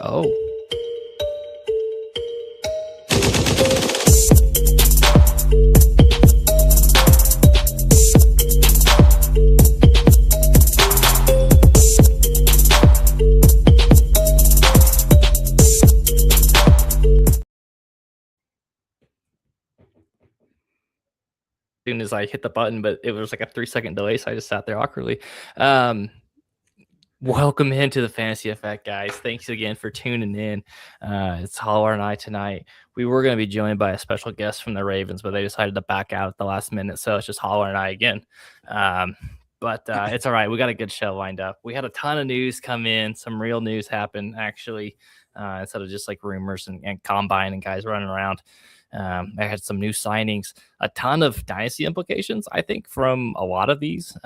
Oh. Soon as I hit the button, but it was like a 3-second delay, so I just sat there awkwardly. Welcome into the Fantasy Effect, guys. Thanks again for tuning in. It's Holler and I tonight. We were going to be joined by a special guest from the Ravens, but they decided to back out at the last minute, so it's just Holler and I again. But it's all right. We got a good show lined up. We had a ton of news come in. Some real news happen, actually, instead of just like rumors and combine and guys running around. I had some new signings, a ton of dynasty implications, I think, from a lot of these.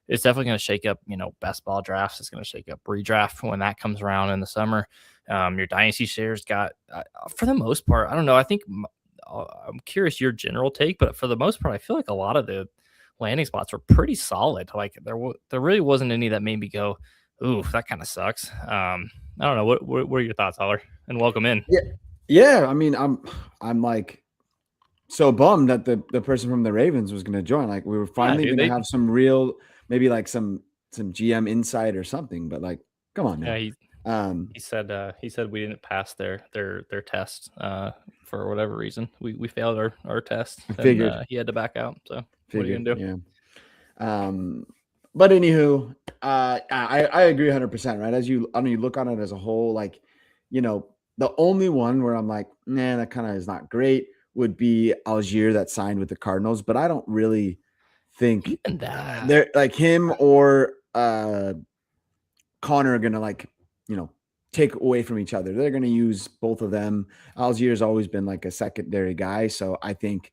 It's definitely going to shake up, best ball drafts. It's going to shake up redraft when that comes around in the summer. Your dynasty shares got, for the most part, I don't know. I think I'm curious your general take, but for the most part, I feel like a lot of the landing spots were pretty solid. Like there really wasn't any that made me go, ooh, that kind of sucks. I don't know. What are your thoughts, Holler? And welcome in. Yeah. I mean, I'm like so bummed that the person from the Ravens was going to join. Like we were finally going to have some real, maybe like some GM insight or something. But like, come on, man. He said we didn't pass their test for whatever reason. We failed our test. I figured he had to back out. So what are you gonna do? Yeah. But anywho, I agree 100%. Right, you look on it as a whole, like, the only one where I'm like, nah, that kind of is not great would be Algier that signed with the Cardinals. But I don't really think they're like him or Connor are gonna like, take away from each other. They're gonna use both of them. Algier's always been like a secondary guy, so I think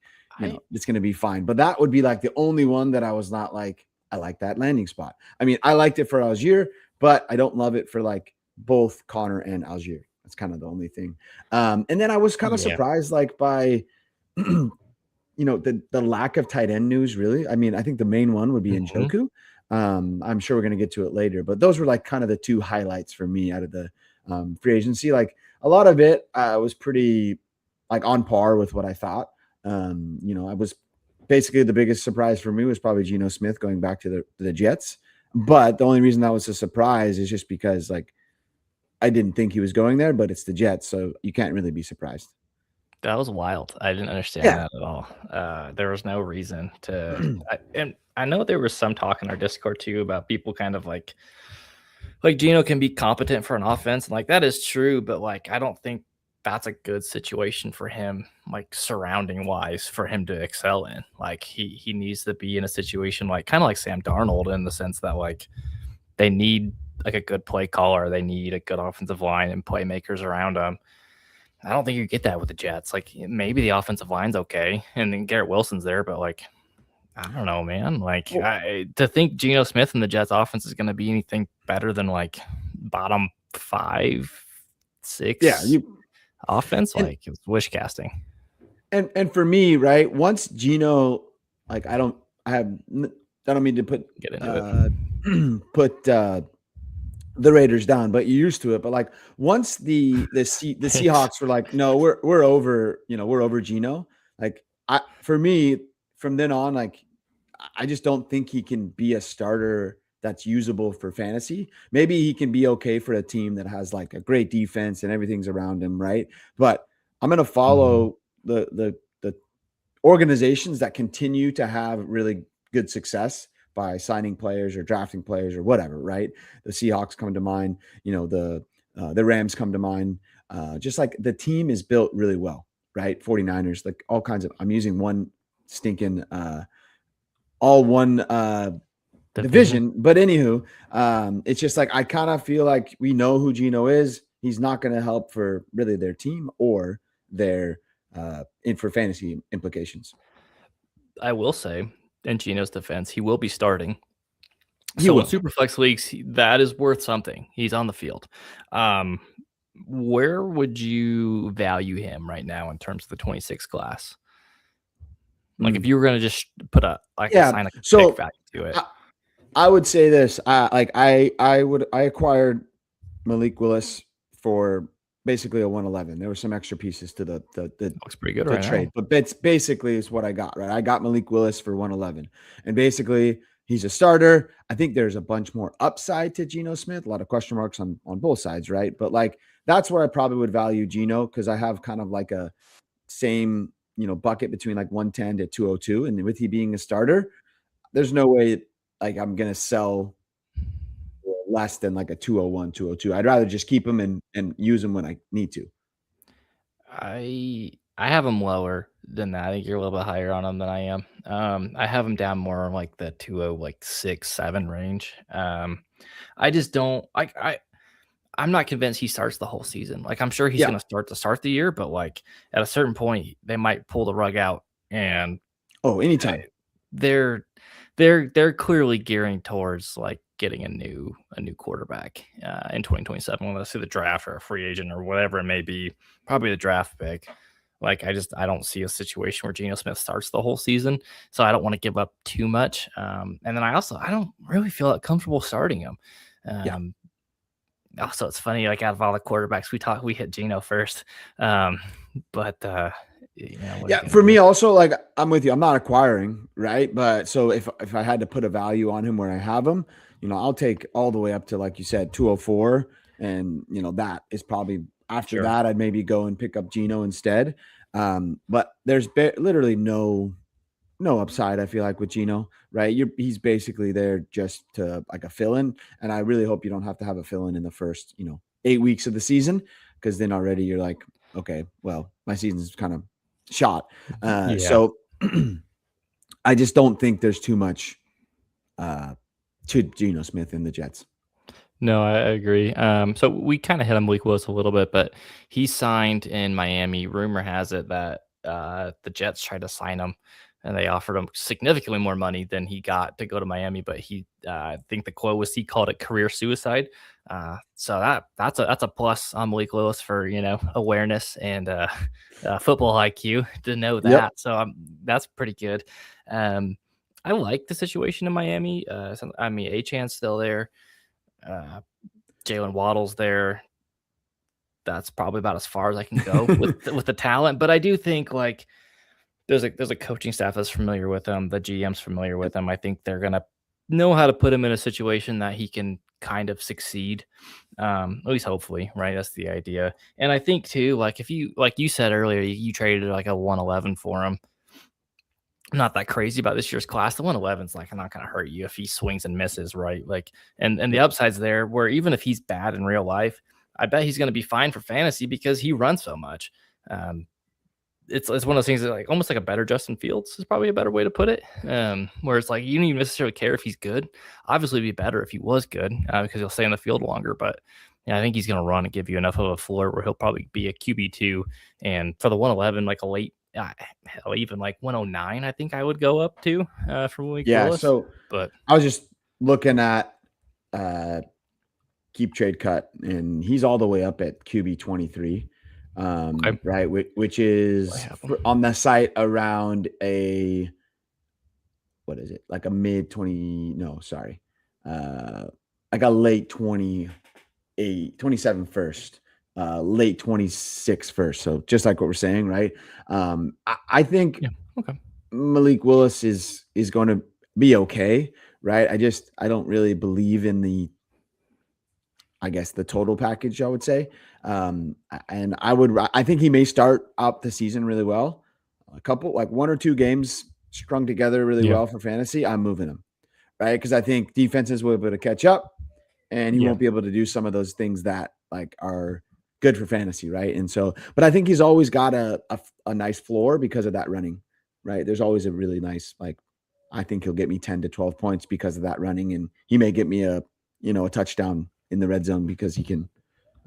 it's gonna be fine. But that would be like the only one that I was not like, I like that landing spot. I mean, I liked it for Algier, but I don't love it for like both Connor and Algier. That's kind of the only thing. And then I was kind of surprised, like by the lack of tight end news, really. I mean, I think the main one would be Njoku. I'm sure we're going to get to it later, but those were like kind of the two highlights for me out of the free agency. Like a lot of it was pretty like on par with what I thought. I was basically, the biggest surprise for me was probably Geno Smith going back to the Jets. But the only reason that was a surprise is just because like I didn't think he was going there, but it's the Jets, so you can't really be surprised. That was wild. I didn't understand that at all. There was no reason to. And I know there was some talk in our Discord too about people kind of like Geno can be competent for an offense, and like that is true, but like I don't think that's a good situation for him, like surrounding wise, for him to excel in. Like he needs to be in a situation like kind of like Sam Darnold, in the sense that like they need like a good play caller, they need a good offensive line and playmakers around them. I don't think you get that with the Jets. Like maybe the offensive line's okay, and then Garrett Wilson's there, but like I don't know, man. Like to think Geno Smith and the Jets offense is going to be anything better than like bottom 5, 6, offense, like it's wish casting. And for me, right, once Geno, like I don't mean to put the Raiders down, but you're used to it. But like once the Seahawks were like, no, we're over, we're over Geno. Like for me, from then on, like I just don't think he can be a starter that's usable for fantasy. Maybe he can be okay for a team that has like a great defense and everything's around him, right? But I'm going to follow the organizations that continue to have really good success by signing players or drafting players or whatever, right? The Seahawks come to mind, the Rams come to mind. Just like the team is built really well, right? 49ers, like all kinds of, I'm using one stinking, division. But anywho, it's just like, I kind of feel like we know who Geno is. He's not going to help for really their team or their for fantasy implications. I will say, in Geno's defense, he will be starting. So in Superflex leagues, that is worth something. He's on the field. Where would you value him right now in terms of the 26 class? Like if you were going to just put assign a pick value to it. I would say this. I acquired Malik Willis for basically a 111. There were some extra pieces to Looks pretty good the right now. trade, but that's basically is what I got, right? I got Malik Willis for 111, and basically he's a starter. I think there's a bunch more upside to Geno Smith, a lot of question marks on both sides, right? But like that's where I probably would value Geno because I have kind of like a same bucket between like 110 to 202, and with he being a starter, there's no way like I'm gonna sell less than like a 201, 202. I'd rather just keep him and use him when I need to. I have him lower than that. I think you're a little bit higher on him than I am. I have him down more in like the 20 like 6, 7 range. I just don't I'm not convinced he starts the whole season. Like I'm sure he's Yeah. gonna start the year, but like at a certain point they might pull the rug out and Oh, uh, anytime. they're they're clearly gearing towards like getting a new quarterback in 2027, whether it's through the draft or a free agent or whatever it may be, probably the draft pick. Like I don't see a situation where Geno Smith starts the whole season, so I don't want to give up too much. And then I don't really feel that comfortable starting him. Yeah. Um, Also, it's funny, like out of all the quarterbacks we hit Geno first. Um, but what are you Yeah, gonna for do? me also, like I'm with you. I'm not acquiring, right? But so if I had to put a value on him where I have him, I'll take all the way up to like you said, 204. And that is probably after Sure. that, I'd maybe go and pick up Geno instead. But there's literally no upside, I feel like, with Geno, right? He's basically there just to like a fill-in. And I really hope you don't have to have a fill-in in the first, 8 weeks of the season, because then already you're like, okay, well, my season's kind of shot. Yeah. So I just don't think there's too much to Geno Smith in the Jets. No, I agree. So we kind of hit on Malik Willis a little bit, but he signed in Miami. Rumor has it that the Jets tried to sign him, and they offered him significantly more money than he got to go to Miami. But I think the quote was he called it career suicide. So that's a plus on Malik Willis for awareness and football IQ to know Yep. that. So that's pretty good. Um, I like the situation in Miami. I mean, Achan's still there. Uh, Jalen Waddle's there. That's probably about as far as I can go with the talent, but I do think, like, there's a coaching staff that's familiar with him, the GM's familiar with him. I think they're gonna know how to put him in a situation that he can kind of succeed, at least hopefully, right? That's the idea, and I think too, like, if you like you said earlier, you traded, like, a 111 for him. I'm not that crazy about this year's class. The 111's like not gonna hurt you if he swings and misses, right? Like, and the upside's there where even if he's bad in real life, I bet he's gonna be fine for fantasy because he runs so much. Um, it's one of those things that like almost like a better Justin Fields is probably a better way to put it. Where it's like you don't even necessarily care if he's good. Obviously, it'd be better if he was good because he'll stay on the field longer. But yeah, I think he's going to run and give you enough of a floor where he'll probably be a QB2. And for the 111, like a late, hell, even like 109, I think I would go up to for Malik Yeah. Willis. So But I was just looking at uh, keep trade cut, and he's all the way up at QB 23, okay, right? Which I is have him. on the site around a what is it, like a mid 20? No, sorry, uh, like a late 28, 27 first, late 26 first. So just like what we're saying, right? I think Yeah. Okay. Malik Willis is going to be okay, right? I don't really believe in I guess the total package, I would say. And I think he may start out the season really well. A couple, like one or two games strung together really Yeah. well for fantasy. I'm moving him, right? Because I think defenses will be able to catch up, and he Yeah. won't be able to do some of those things that like are good for fantasy, right? And so, but I think he's always got a nice floor because of that running, right? There's always a really nice like. I think he'll get me 10 to 12 points because of that running, and he may get me a touchdown in the red zone because he can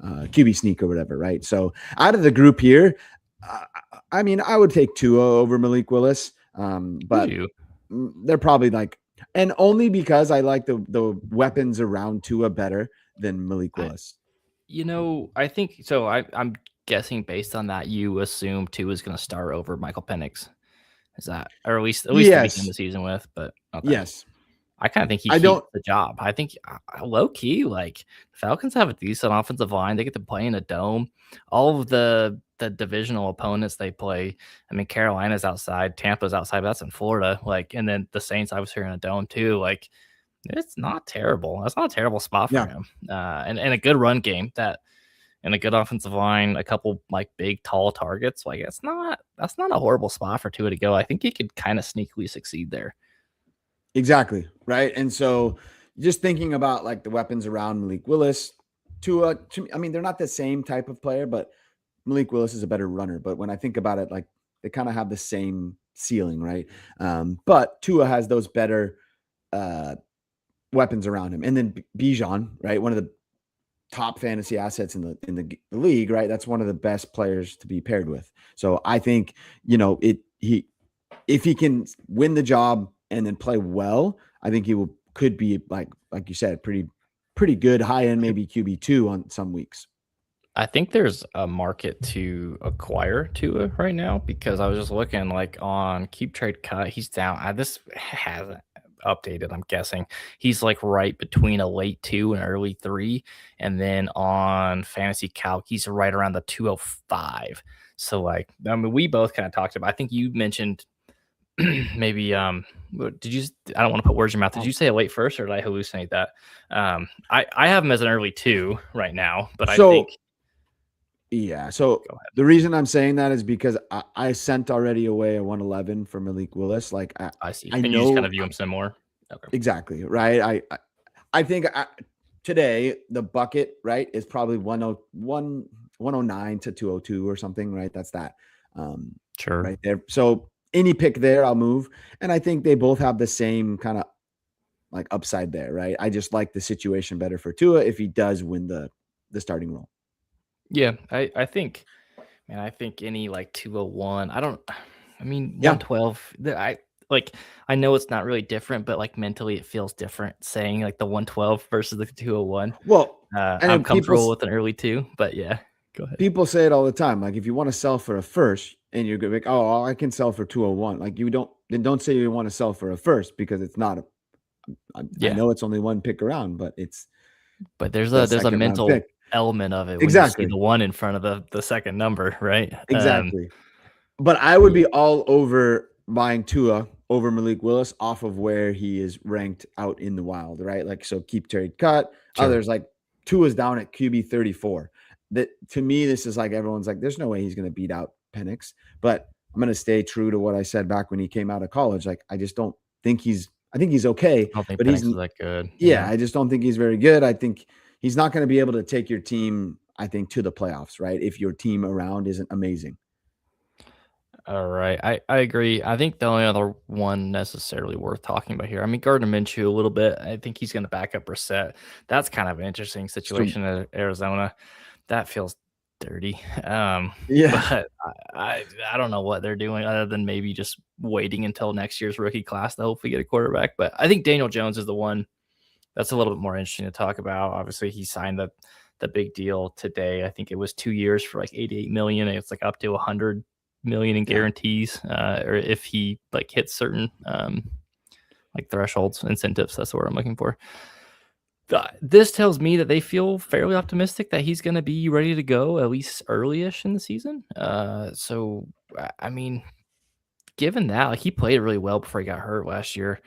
QB sneak or whatever, right? So out of the group here, I mean, I would take Tua over Malik Willis, Would but you? they're probably like, and only because I like the weapons around Tua better than Malik I Willis. I think so. I'm guessing based on that, you assume two is going to start over Michael Penix. Is that, or at least to begin Yes, the season with? But okay, yes. I kind of think he I don't. keeps the job. I think low key, like Falcons have a decent offensive line. They get to play in a dome. All of the divisional opponents they play. I mean, Carolina's outside, Tampa's outside, but that's in Florida. Like, and then the Saints obviously are in a dome too. Like, it's not terrible. That's not a terrible spot for Yeah, him. And a good run game that and a good offensive line, a couple like big tall targets. Like, that's not a horrible spot for Tua to go. I think he could kind of sneakily succeed there. exactly. Right. And so just thinking about like the weapons around Malik Willis, Tua, I mean, they're not the same type of player, but Malik Willis is a better runner. But when I think about it, like they kind of have the same ceiling, right? But Tua has those better weapons around him. And then Bijan, right? One of the top fantasy assets in the league, right? That's one of the best players to be paired with. So I think, if he can win the job and then play well, I think he could be like you said, pretty good, high end, maybe QB2 on some weeks. I think there's a market to acquire Tua right now because I was just looking like on Keep Trade Cut. He's down. This hasn't updated. I'm guessing he's like right between a late 2 and early 3, and then on Fantasy Calc he's right around the 205. So like, I mean, we both kind of talked about. I think you mentioned maybe did you? I don't want to put words in your mouth. Did you say a late first or did I hallucinate that? I have him as an early 2 right now, but I think. Yeah. So the reason I'm saying that is because I sent already away a 111 for Malik Willis. Like I see. I And know you just kind of view him some more. Okay. Exactly. Right. I think today the bucket, right, is probably 109 to 202 or something, right? That's that. Sure. Right there. So any pick there, I'll move. And I think they both have the same kind of like upside there, right? I just like the situation better for Tua if he does win the starting role. Yeah, I think, man, I think any like 201. I mean, Yeah. 112. I know it's not really different, but like mentally it feels different saying like the 112 versus the 201. Well, and I'm comfortable with an early 2, but yeah, go ahead. People say it all the time. Like if you want to sell for a first and you're like, oh, I can sell for 201. Like don't say you want to sell for a first because it's not I know it's only one pick around, but there's a mental element of it when you see the 1 in front of the second number, right? Exactly. But I would be all over buying Tua over Malik Willis off of where he is ranked out in the wild, right? Like, so Keep Trade Cut. Sure. Others like Tua's down at QB 34. That to me, this is like everyone's like, there's no way he's going to beat out Penix. But I'm going to stay true to what I said back when he came out of college. Like, I just don't think I think he's okay. I don't think but Penix is that good. Yeah, I just don't think he's very good. I think he's not going to be able to take your team, I think, to the playoffs, right? If your team around isn't amazing. All right. I agree. I think the only other one necessarily worth talking about here, I mean, Gardner Minshew a little bit. I think he's going to back up Brissett. That's kind of an interesting situation in Arizona. That feels dirty. But I don't know what they're doing other than maybe just waiting until next year's rookie class to hopefully get a quarterback. But I think Daniel Jones is the one that's a little bit more interesting to talk about. Obviously, he signed the big deal today. I think it was 2 years for like $88 million. It's like up to $100 million in guarantees, or if he like hits certain like thresholds, incentives. That's the word I'm looking for. This tells me that they feel fairly optimistic that he's going to be ready to go at least early-ish in the season. So I mean, given that, like he played really well before he got hurt last year.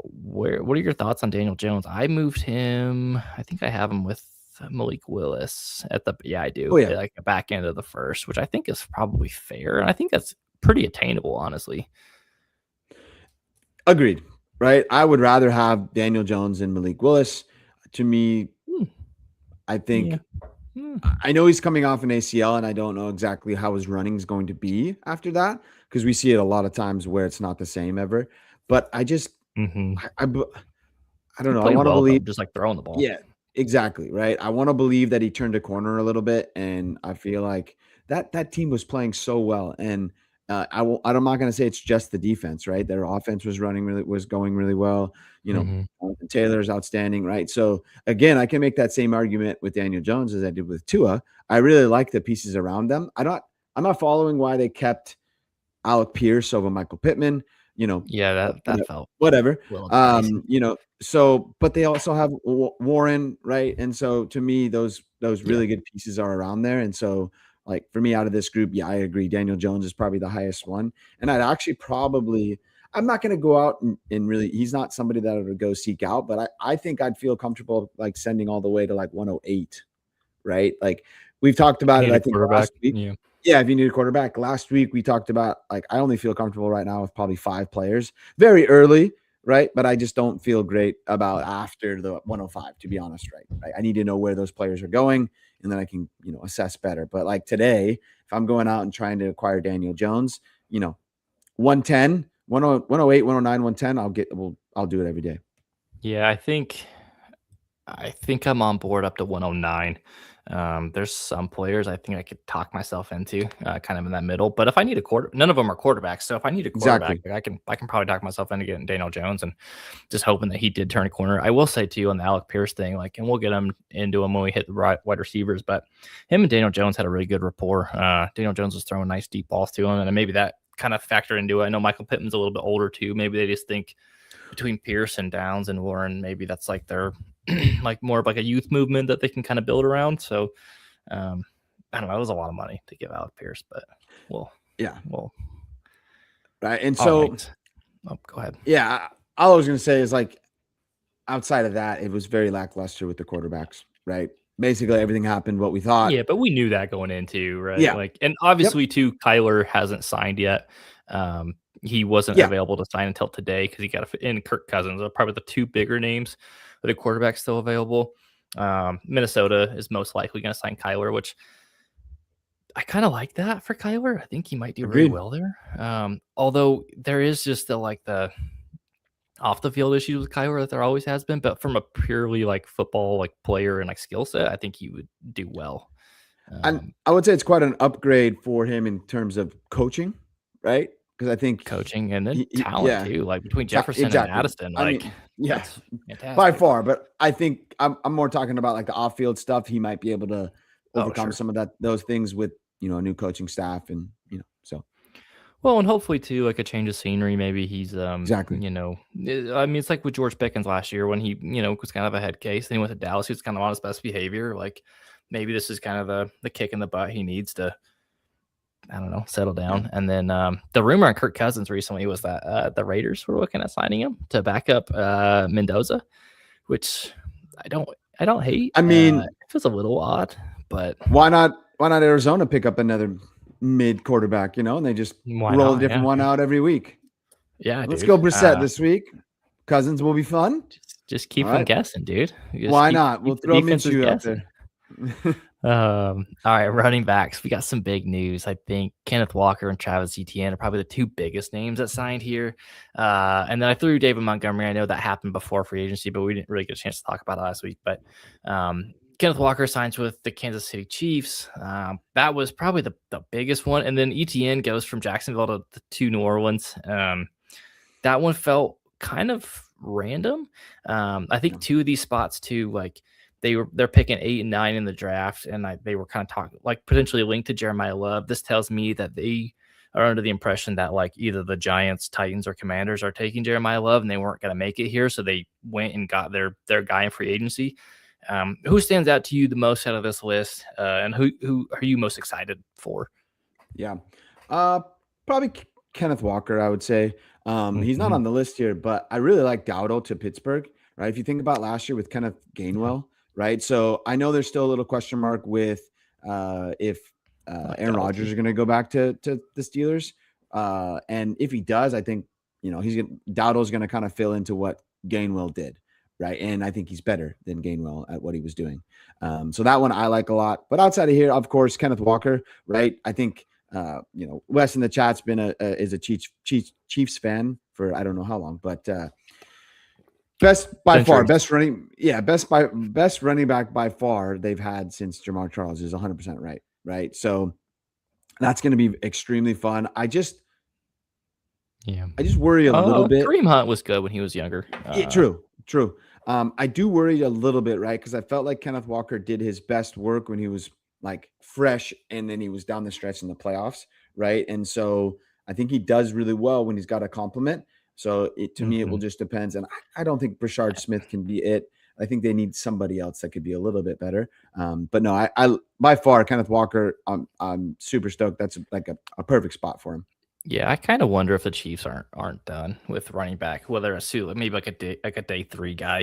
What are your thoughts on Daniel Jones? I moved him. I think I have him with Malik Willis at the I do. Oh, yeah. Like the back end of the first, which I think is probably fair. And I think that's pretty attainable, honestly. Agreed. Right. I would rather have Daniel Jones and Malik Willis. To me, I think I know he's coming off an ACL, and I don't know exactly how his running is going to be after that because we see it a lot of times where it's not the same ever. But I just I don't know. I want to believe just like throwing the ball. Yeah, exactly. Right. I want to believe that he turned a corner a little bit, and I feel like that team was playing so well. And I'm not going to say it's just the defense, right? Their offense was going really well. Taylor's outstanding, right? So again, I can make that same argument with Daniel Jones as I did with Tua. I really like the pieces around them. I'm not following why they kept Alec Pierce over Michael Pittman. Yeah, that felt whatever. a little dicey. So, but they also have Warren, right? And so to me, those Yeah, really good pieces are around there. And so, like for me, out of this group, yeah, I agree. Daniel Jones is probably the highest one, and I'd actually probably. I'm not going to go out and really. He's not somebody that I would go seek out, but I think I'd feel comfortable like sending all the way to like 108, right? Like we've talked if you about it, need I a think quarterback, last week. yeah. Yeah, if you need a quarterback. Last week we talked about like I only feel comfortable right now with probably 5 players. Very early, right? But I just don't feel great about after the 105, to be honest, right? I need to know where those players are going, and then I can, assess better. But like today, if I'm going out and trying to acquire Daniel Jones, 110, 108, 109, 110, I'll do it every day. Yeah, I think I'm on board up to 109. There's some players I think I could talk myself into, kind of in that middle. But if I need a none of them are quarterbacks. So if I need a quarterback, Exactly. like I can probably talk myself into getting Daniel Jones and just hoping that he did turn a corner. I will say too on the Alec Pierce thing, like, and we'll get him into him when we hit the right wide receivers. But him and Daniel Jones had a really good rapport. Daniel Jones was throwing nice deep balls to him, and maybe that kind of factored into it. I know Michael Pittman's a little bit older too. Maybe they just think between Pierce and Downs and Warren, maybe that's like their like more of like a youth movement that they can kind of build around. So I don't know. It was a lot of money to give Alec Pierce, but well, Yeah. well, Right. And all so, right. Oh, go ahead. yeah, all I was going to say is like outside of that, it was very lackluster with the quarterbacks, right? Basically, everything happened what we thought. Yeah, but we knew that going into, right? Yeah. Like, and Yep. obviously too, Kyler hasn't signed yet. He wasn't Yeah. available to sign until today because he got in Kirk Cousins are probably the two bigger names, but the quarterback's still available. Minnesota is most likely going to sign Kyler, which I kind of like that for Kyler. I think he might do really Agreed. well there. Although there is just the off the field issues with Kyler that there always has been, but from a purely like football like player and like skill set, I think he would do well. And Um, I would say it's quite an upgrade for him in terms of coaching, right? Because I think, Coaching and then talent yeah, too, like between Jefferson and exactly. Addison, I like mean, yeah, that's by fantastic. far. But I think I'm more talking about like the off field stuff. He might be able to Oh, overcome sure. some of those things with a new coaching staff, and so Well, and hopefully too, like a change of scenery. Maybe he's, exactly. I mean, it's like with George Pickens last year when he, was kind of a head case. Then he went to Dallas. He was kind of on his best behavior. Like maybe this is kind of the kick in the butt he needs to, I don't know, settle Yeah, down. And then the rumor on Kirk Cousins recently was that the Raiders were looking at signing him to back up Mendoza, which I don't, I don't hate. I mean, It feels a little odd, but why not Arizona pick up another mid quarterback, and they just why roll a not? different Yeah, one dude. out every week. Yeah, Let's dude. go Brissett this week. Cousins will be fun. Just All keep them right. guessing, dude. Just Why keep not? We'll keep the throw defenses Minshew out guessing. there. All right, running backs. We got some big news. I think Kenneth Walker and Travis Etienne are probably the two biggest names that signed here. And then I threw David Montgomery. I know that happened before free agency, but we didn't really get a chance to talk about it last week. But Kenneth Walker signs with the Kansas City Chiefs. That was probably the biggest one. And then Etienne goes from Jacksonville to New Orleans. That one felt kind of random. I Yeah. think two of these spots too, like they're picking 8 and 9 in the draft, and they were kind of talking like potentially linked to Jeremiah Love. This tells me that they are under the impression that like either the Giants, Titans, or Commanders are taking Jeremiah Love, and they weren't going to make it here, so they went and got their guy in free agency. Who stands out to you the most out of this list, and who are you most excited for? Yeah. Probably Kenneth Walker, I would say. He's not Mhm. on the list here, but I really like Dowdle to Pittsburgh, right? If you think about last year with Kenneth Yeah, Gainwell, right? So I know there's still a little question mark with if I like Aaron Dowdle Rodgers too. are going to go back to the Steelers. And if he does, I think, Dowdle's going to kind of fill into what Gainwell did, right? And I think he's better than Gainwell at what he was doing. So that one I like a lot. But outside of here, of course, Kenneth Walker, right? I think Wes in the chat's been is a Chiefs fan for I don't know how long, but best by far, Centuries. best running back by far they've had since Jamar Charles is 100% right. So that's going to be extremely fun. Yeah. I just worry a little bit. Kareem Hunt was good when he was younger. Yeah, true. I do worry a little bit, right? Because I felt like Kenneth Walker did his best work when he was like fresh, and then he was down the stretch in the playoffs, right? And so I think he does really well when he's got a complement. So to me, it will Mhm. just depends. And I don't think Brashard Smith can be it. I think they need somebody else that could be a little bit better. But no, I by far Kenneth Walker, I'm super stoked. That's like a perfect spot for him. Yeah, I kind of wonder if the Chiefs aren't done with running back, whether a suit maybe like a day three guy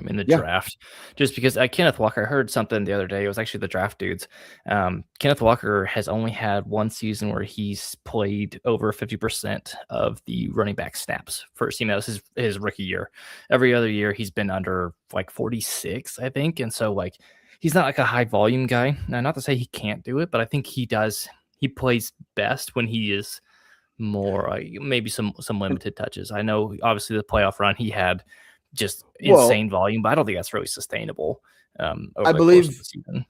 in the Yeah. draft, just because Kenneth Walker. I heard something the other day. It was actually the draft dudes. Kenneth Walker has only had one season where he's played over 50% of the running back snaps. First, you know, this is his rookie year. Every other year he's been under like 46, I think, and so like he's not like a high volume guy. Now, not to say he can't do it, but I think he does. He plays best when he is more maybe some And limited touches. I know obviously the playoff run he had just well, insane volume, but I don't think that's really sustainable I over the course of believe the season.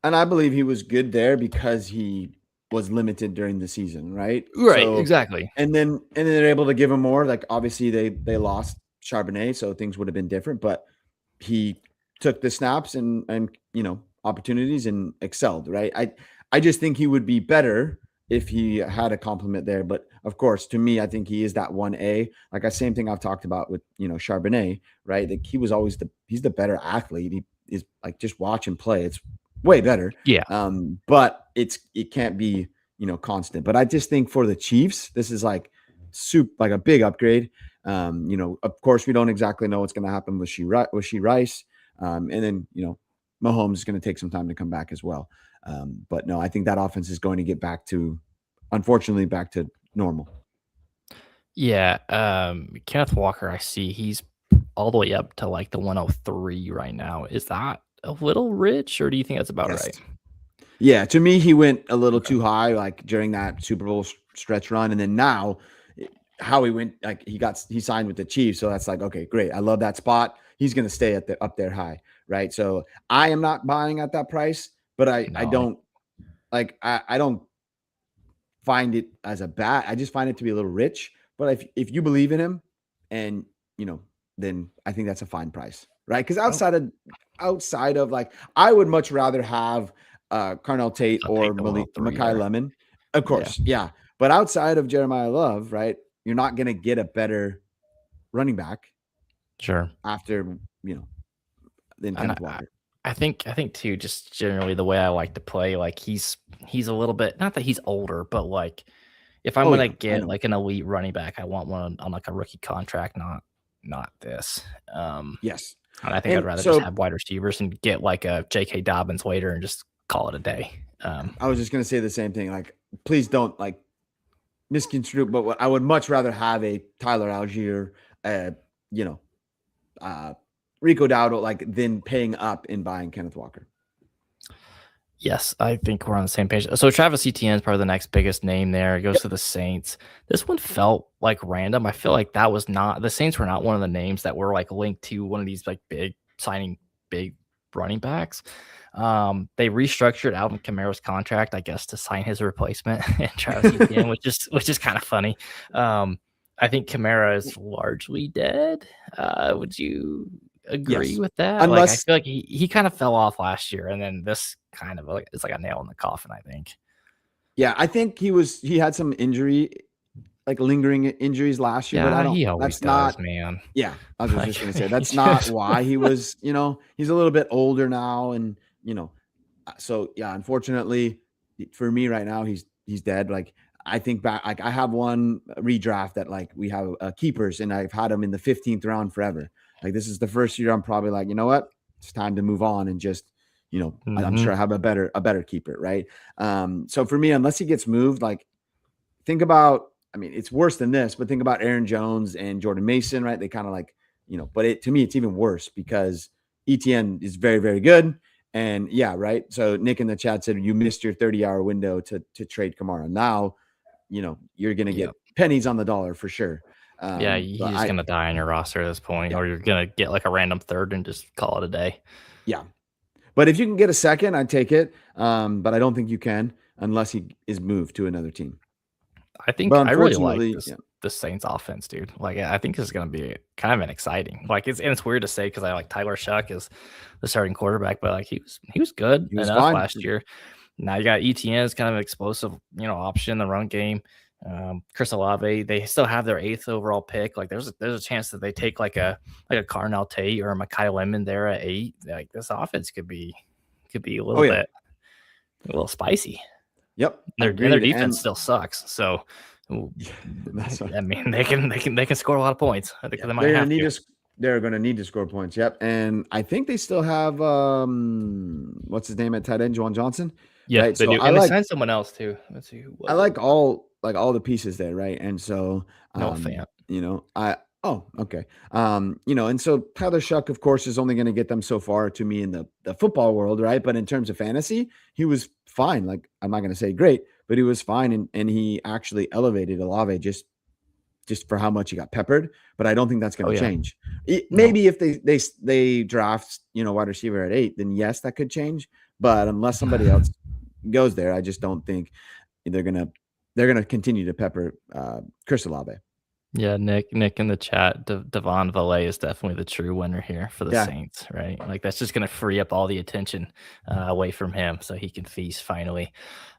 And I believe he was good there because he was limited during the season, right? Right, So, exactly. and then they're able to give him more. Like obviously they lost Charbonnet, so things would have been different. But he took the snaps and opportunities and excelled, right? I just think he would be better if he had a compliment there. But of course, to me, I think he is that 1A. Like the same thing I've talked about with Charbonnet, right? Like he was always he's the better athlete. He is like just watch him play. It's way better. Yeah. But it can't be constant. But I just think for the Chiefs, this is like like a big upgrade. Of course, we don't exactly know what's going to happen with she Rice, and then Mahomes is going to take some time to come back as well. But no, I think that offense is going to get unfortunately, back to normal. Yeah. Kenneth Walker, I see he's all the way up to like the 103 right now. Is that a little rich, or do you think that's about Yes. right? Yeah, to me, he went a little Okay. too high, like during that Super Bowl stretch run, and then now, how he went, like he signed with the Chiefs, so that's like okay, great. I love that spot. He's going to stay up there high, right? So I am not buying at that price, but I No. don't I don't find it as a bad. I just find it to be a little rich. But if you believe in him, and you know, then I think that's a fine price, right? Because Oh, outside of like, I would much rather have Carnell Tate I'll or take the 103 Makai there. Lemon, of Yeah, course, yeah. But outside of Jeremiah Love, right, you're not going to get a better running back sure. after than And Kenneth Walker. I think too, just generally the way I like to play, like he's a little bit, not that he's older, but like if I'm Oh gonna yeah, I get know. like an elite running back, I want one on like a rookie contract, not this. Yes, And I think I'd and rather just so have wide receivers and get like a J.K. Dobbins later and just call it a day. I was just going to say the same thing. Like, please don't like misconstrue, but I would much rather have a Tyler Algier, you know, uh, Rico Dowdle, like than paying up and buying Kenneth Walker. Yes, I think we're on the same page. So Travis Etienne is probably the next biggest name there. It goes Yep. to the Saints. This one felt like random. I feel like that was not the Saints were not one of the names that were like linked to one of these like big signing big running backs. They restructured Alvin Kamara's contract, I guess, to sign his replacement and Travis Etienne, which is kind of funny. I think Kamara is largely dead. Would you agree Yes, with that? Like, I unless feel like he kind of fell off last year, and then this kind of like it's like a nail in the coffin, I think. yeah, I think he had some injury, like lingering injuries last year, but I Yeah, don't. he always That's does, not. man. Yeah, I was Like, just gonna say that's he's not just why he was. He's a little bit older now, and so yeah, unfortunately for me right now, he's dead. Like I think back, like I have one redraft that like we have keepers, and I've had him in the 15th round forever. Like this is the first year I'm probably like, you know what, it's time to move on and just, I'm Mhm. sure I have a better keeper, right? So for me, unless he gets moved, like think about, I mean, it's worse than this, but think about Aaron Jones and Jordan Mason, right? They kind of like, but to me, it's even worse because ETN is very, very good. And yeah, right. So Nick in the chat said you missed your 30-hour window to trade Kamara. Now, you're gonna Yep. get pennies on the dollar for sure. Yeah, But he's just gonna die on your roster at this point, yeah, or you're gonna get like a random third and just call it a day. yeah. But if you can get a second, I'd take it. But I don't think you can unless he is moved to another team. But I really like unfortunately, this yeah, the Saints offense, dude. Like I think this is gonna be kind of an exciting. Like it's weird to say because I like Tyler Shuck is the starting quarterback, but like he was good he was enough fine. last year. Now you got ETN as kind of an explosive, option in the run game. Chris Olave, they still have their 8th overall pick. Like there's a chance that they take like a Carnell Tate or a Mekhi Lemon there at 8. Like this offense could be a Oh little yeah. bit a little spicy. Yep. Their Agreed. defense And still sucks. So that's what, I mean they can score a lot of points. I think yeah, they might have to. they're gonna need to score points. Yep. And I think they still have what's his name at tight end, Juwan Johnson, Yeah, right? they So do. And they signed someone else too. Let's see who I was it. like all the pieces there, right? And so No fan. you know, okay. You know, and so Tyler Shuck, of course, is only going to get them so far to me in the football world, right? But in terms of fantasy, he was fine. Like I'm not going to say great, but he was fine, and he actually elevated Olave just for how much he got peppered. But I don't think that's going to change. No. Maybe if they draft, you know, wide receiver at 8, then yes, that could change. But unless somebody else goes there, I just don't think they're gonna continue to pepper Chris Olave. Yeah, Nick in the chat, Devon Valet is definitely the true winner here for the Yeah. Saints, right? Like that's just going to free up all the attention away from him so he can feast finally.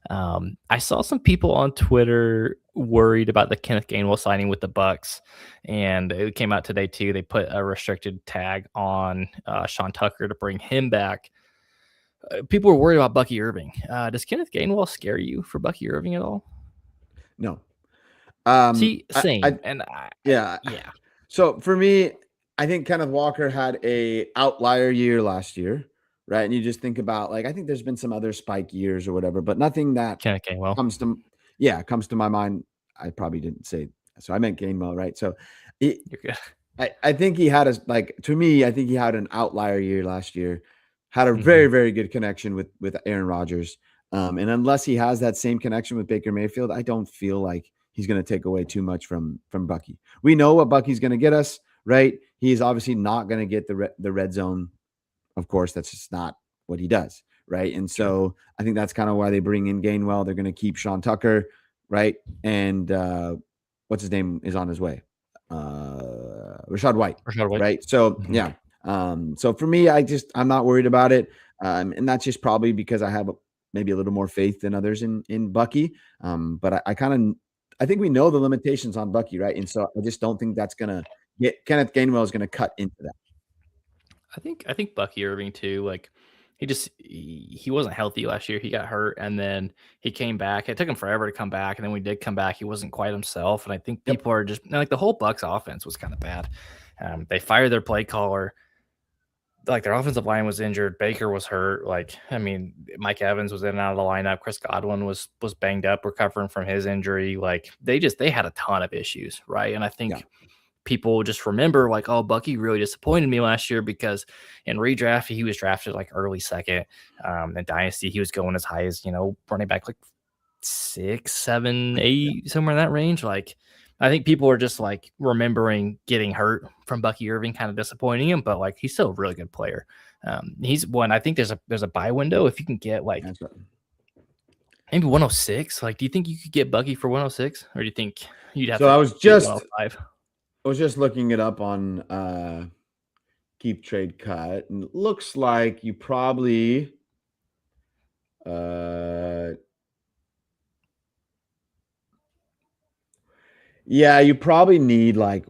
I saw some people on Twitter worried about the Kenneth Gainwell signing with the Bucks, and it came out today too. They put a restricted tag on Sean Tucker to bring him back. People were worried about Bucky Irving. Does Kenneth Gainwell scare you for Bucky Irving at all? No. See, same. Yeah. So for me, I think Kenneth Walker had a outlier year last year, right? And you just think about like I think there's been some other spike years or whatever, but nothing that Kenneth Gainwell comes to my mind. I probably didn't say so. I meant Gainwell, right? So you're good. I think he had to me, I think he had an outlier year last year, had a very, very good connection with Aaron Rodgers. And unless he has that same connection with Baker Mayfield, I don't feel like he's going to take away too much from Bucky. We know what Bucky's going to get us, right? He's obviously not going to get the red zone. Of course, that's just not what he does, right? And so I think that's kind of why they bring in Gainwell. They're going to keep Sean Tucker, right? And what's his name is on his way. Rachaad White, right? So yeah. So for me, I'm not worried about it. And that's just probably because I have maybe a little more faith than others in Bucky. But I think we know the limitations on Bucky, right? And so I just don't think that's gonna get Kenneth Gainwell is gonna cut into that. I think Bucky Irving too. Like he wasn't healthy last year. He got hurt and then he came back. It took him forever to come back. And then when he did come back, he wasn't quite himself. And I think people are just like the whole Bucks offense was kind of bad. They fired their play caller. Like their offensive line was injured. Baker was hurt. Like, I mean, Mike Evans was in and out of the lineup. Chris Godwin was banged up, recovering from his injury. Like they had a ton of issues, right? And I think people just remember like, oh, Bucky really disappointed me last year because in redraft he was drafted like early second. In dynasty he was going as high as running back like 6, 7, 8, somewhere in that range. Like I think people are just like remembering getting hurt from Bucky Irving, kind of disappointing him, but like he's still a really good player. He's one. I think there's a buy window if you can get like maybe 106. Like, do you think you could get Bucky for 106, or do you think you'd have to? I was just looking it up on Keep Trade Cut, and it looks like you probably you probably need like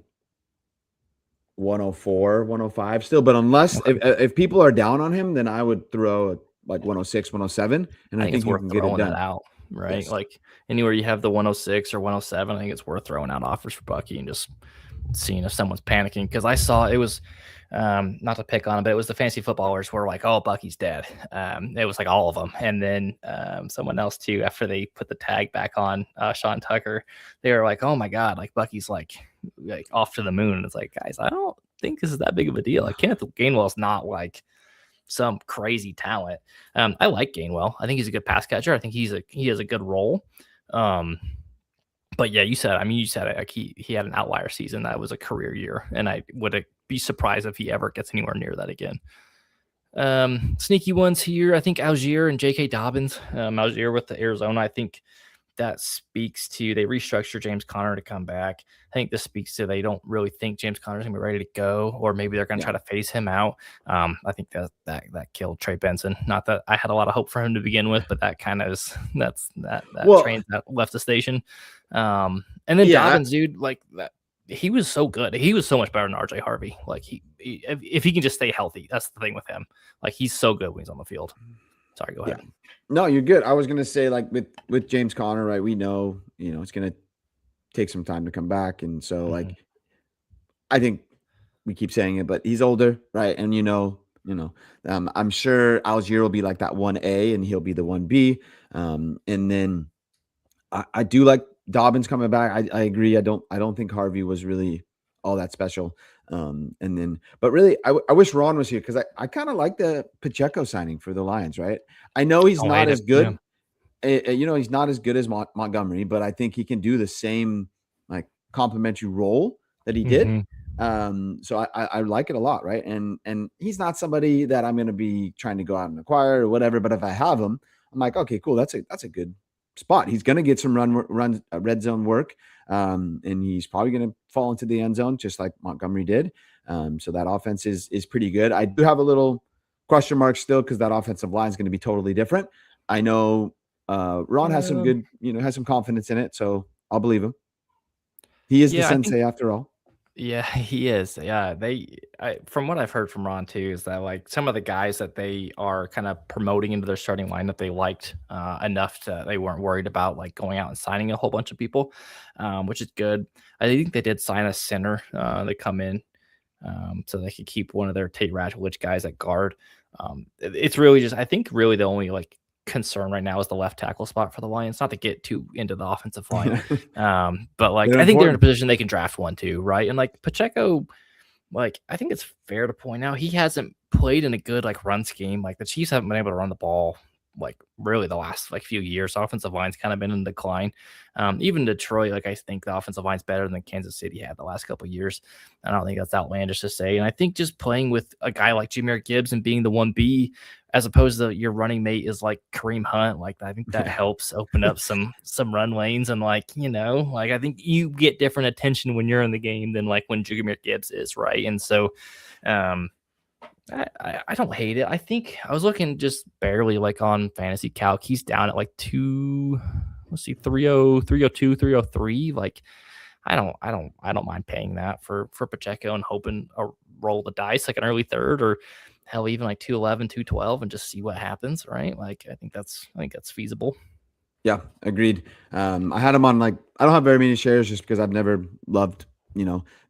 104, 105 still, but unless if people are down on him, then I would throw like 106, 107, and I think it's you worth can get it done. That out, right? Yes. Like anywhere you have the 106 or 107, I think it's worth throwing out offers for Bucky and just seeing if someone's panicking, because I saw it was not to pick on him, but it was the fantasy footballers who were like, oh, Bucky's dead. It was like all of them. And then someone else too, after they put the tag back on Sean Tucker, they were like, oh my God, like Bucky's like off to the moon. And it's like, guys, I don't think this is that big of a deal. Like Kenneth Gainwell's not like some crazy talent. I like Gainwell. I think he's a good pass catcher. I think he has a good role. But yeah, you said like he had an outlier season that was a career year, and I would be surprised if he ever gets anywhere near that again. Sneaky ones here. I think Algier and J.K. Dobbins. Algier with the Arizona. I think that speaks to they restructured James Conner to come back. I think this speaks to they don't really think James Conner's gonna be ready to go, or maybe they're gonna Yeah. try to phase him out. I think that killed Trey Benson. Not that I had a lot of hope for him to begin with, but that kind of is that Well, train that left the station. And then yeah, Dobbins, dude, like that. He was so good. He was so much better than RJ Harvey. Like if he can just stay healthy, that's the thing with him. Like he's so good when he's on the field. Sorry, go yeah. ahead. No, you're good. I was gonna say like with James Conner, right? We know, it's gonna take some time to come back, and so Mhm. like I think we keep saying it, but he's older, right? And I'm sure Algier will be like that 1A and he'll be the 1B. And then I do like Dobbins coming back. I agree. I don't think Harvey was really all that special. And then, but really, I wish Ron was here because I kind of like the Pacheco signing for the Lions, right? I know he's Don't not hate as it. Yeah. good. He's not as good as Montgomery, but I think he can do the same like complimentary role that he did. Mhm. So I like it a lot, right? And he's not somebody that I'm going to be trying to go out and acquire or whatever. But if I have him, I'm like, okay, cool. That's a good spot. He's going to get some red zone work, and he's probably going to fall into the end zone just like Montgomery did. So that offense is pretty good. I do have a little question mark still because that offensive line is going to be totally different. I know Ron has some Um, good, has some confidence in it, so I'll believe him. He is the yeah, I think sensei after all. yeah, he is. Yeah, from what I've heard from Ron too is that like some of the guys that they are kind of promoting into their starting lineup they liked enough to they weren't worried about like going out and signing a whole bunch of people, which is good. I think they did sign a center. They come in so they could keep one of their Tate Ratchowich guys at guard. It's really just I think really the only like concern right now is the left tackle spot for the Lions. Not to get too into the offensive line, but like They're I think they're in a important. position they can draft one too, right? And like Pacheco, like I think it's fair to point out he hasn't played in a good like run scheme. Like the Chiefs haven't been able to run the ball like really the last like few years. Offensive line's kind of been in decline. Even Detroit, like I think the offensive line's better than Kansas City had the last couple of years. I don't think that's outlandish to say. And I think just playing with a guy like Jameer Gibbs and being the 1B as opposed to your running mate is like Kareem Hunt, like I think that Yeah. helps open up some run lanes and like like I think you get different attention when you're in the game than like when Jameer Gibbs is, right? And so um I don't hate it. I think I was looking just barely like on fantasy calc. He's down at like two, let's see, 302, 303. Like I don't mind paying that for Pacheco and hoping a roll the dice like an early third or hell even like 211, 212 and just see what happens, right? Like I think that's feasible. Yeah, agreed. I had him on like I don't have very many shares just because I've never loved,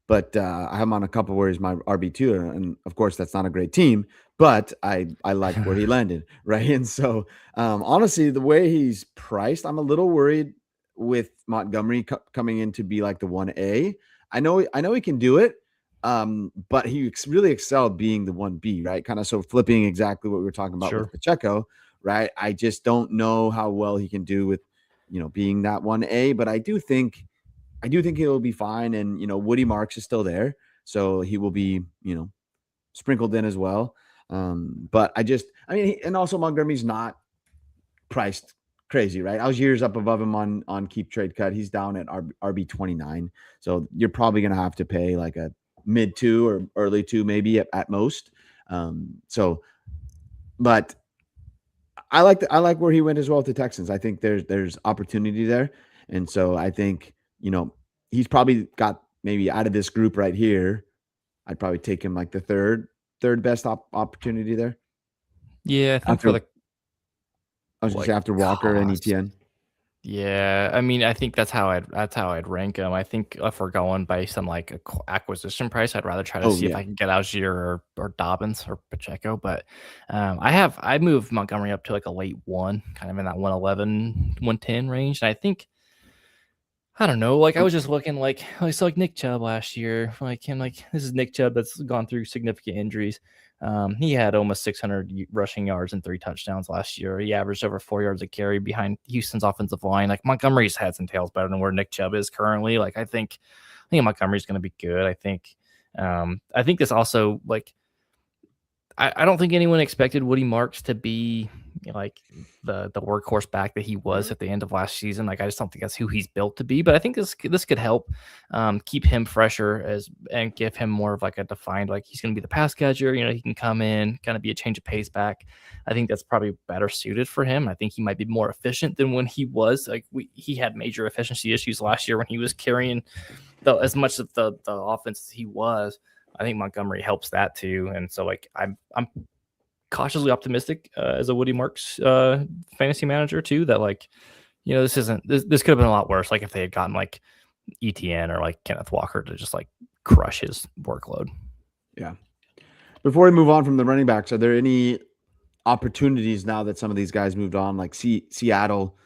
but I have him on a couple where he's my RB2, and of course that's not a great team, but I like where he landed, right? And so honestly, the way he's priced, I'm a little worried with Montgomery coming in to be like the 1A. I know he can do it, but he really excelled being the 1B, right? Kind of so flipping exactly what we were talking about with Sure. Pacheco, right? I just don't know how well he can do with, being that 1A, but I do think he'll be fine. And, Woody Marks is still there. So he will be, sprinkled in as well. But and also Montgomery's not priced crazy, right? I was years up above him on keep trade cut. He's down at RB 29. So you're probably going to have to pay like a mid two or early two, maybe at most. But I like where he went as well with the Texans. I think there's opportunity there, and so I think he's probably got maybe out of this group right here. I'd probably take him like the third best opportunity there Yeah, I think for after the I was gonna say like after Walker and cost. ETN. Yeah, I mean, I think that's how I'd rank them. I think if we're going based on like acquisition price, I'd rather try to Oh see if yeah, I can get Algier or Dobbins or Pacheco. But I moved Montgomery up to like a late one, kind of in that 111, 110 range. And I think I don't know. Like I um, was just looking like Nick Chubb last year. Like him, like this is Nick Chubb that's gone through significant injuries. He had almost 600 rushing yards and 3 touchdowns last year. He averaged over 4 yards a carry behind Houston's offensive line. Like Montgomery's heads and tails better than where Nick Chubb is currently. Like I think Montgomery's going to be good. I think this also like I don't think anyone expected Woody Marks to be like the workhorse back that he was at the end of last season. Like I just don't think that's who he's built to be. But I think this could help keep him fresher and give him more of like a defined, like he's going to be the pass catcher. He can come in, kind of be a change of pace back. I think that's probably better suited for him. I think he might be more efficient than when he was like he had major efficiency issues last year when he was carrying as much of the offense as he was. I think Montgomery helps that too, and so like I'm cautiously optimistic as a Woody Marks fantasy manager too. That like this could have been a lot worse. Like if they had gotten like ETN or like Kenneth Walker to just like crush his workload. Yeah. Before we move on from the running backs, are there any opportunities now that some of these guys moved on, like Seattle,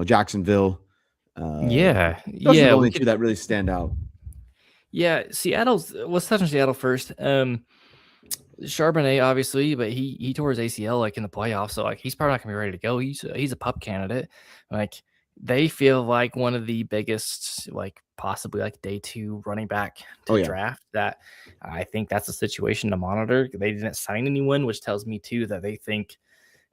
Jacksonville? Those are the only two that really stand out. Yeah, let's touch on Seattle first. Charbonnet, obviously, but he tore his ACL like in the playoffs, so like he's probably not gonna be ready to go. He's a pup candidate. Like they feel like one of the biggest, like possibly like day 2 running back to draft. That I think that's a situation to monitor. They didn't sign anyone, which tells me too that they think.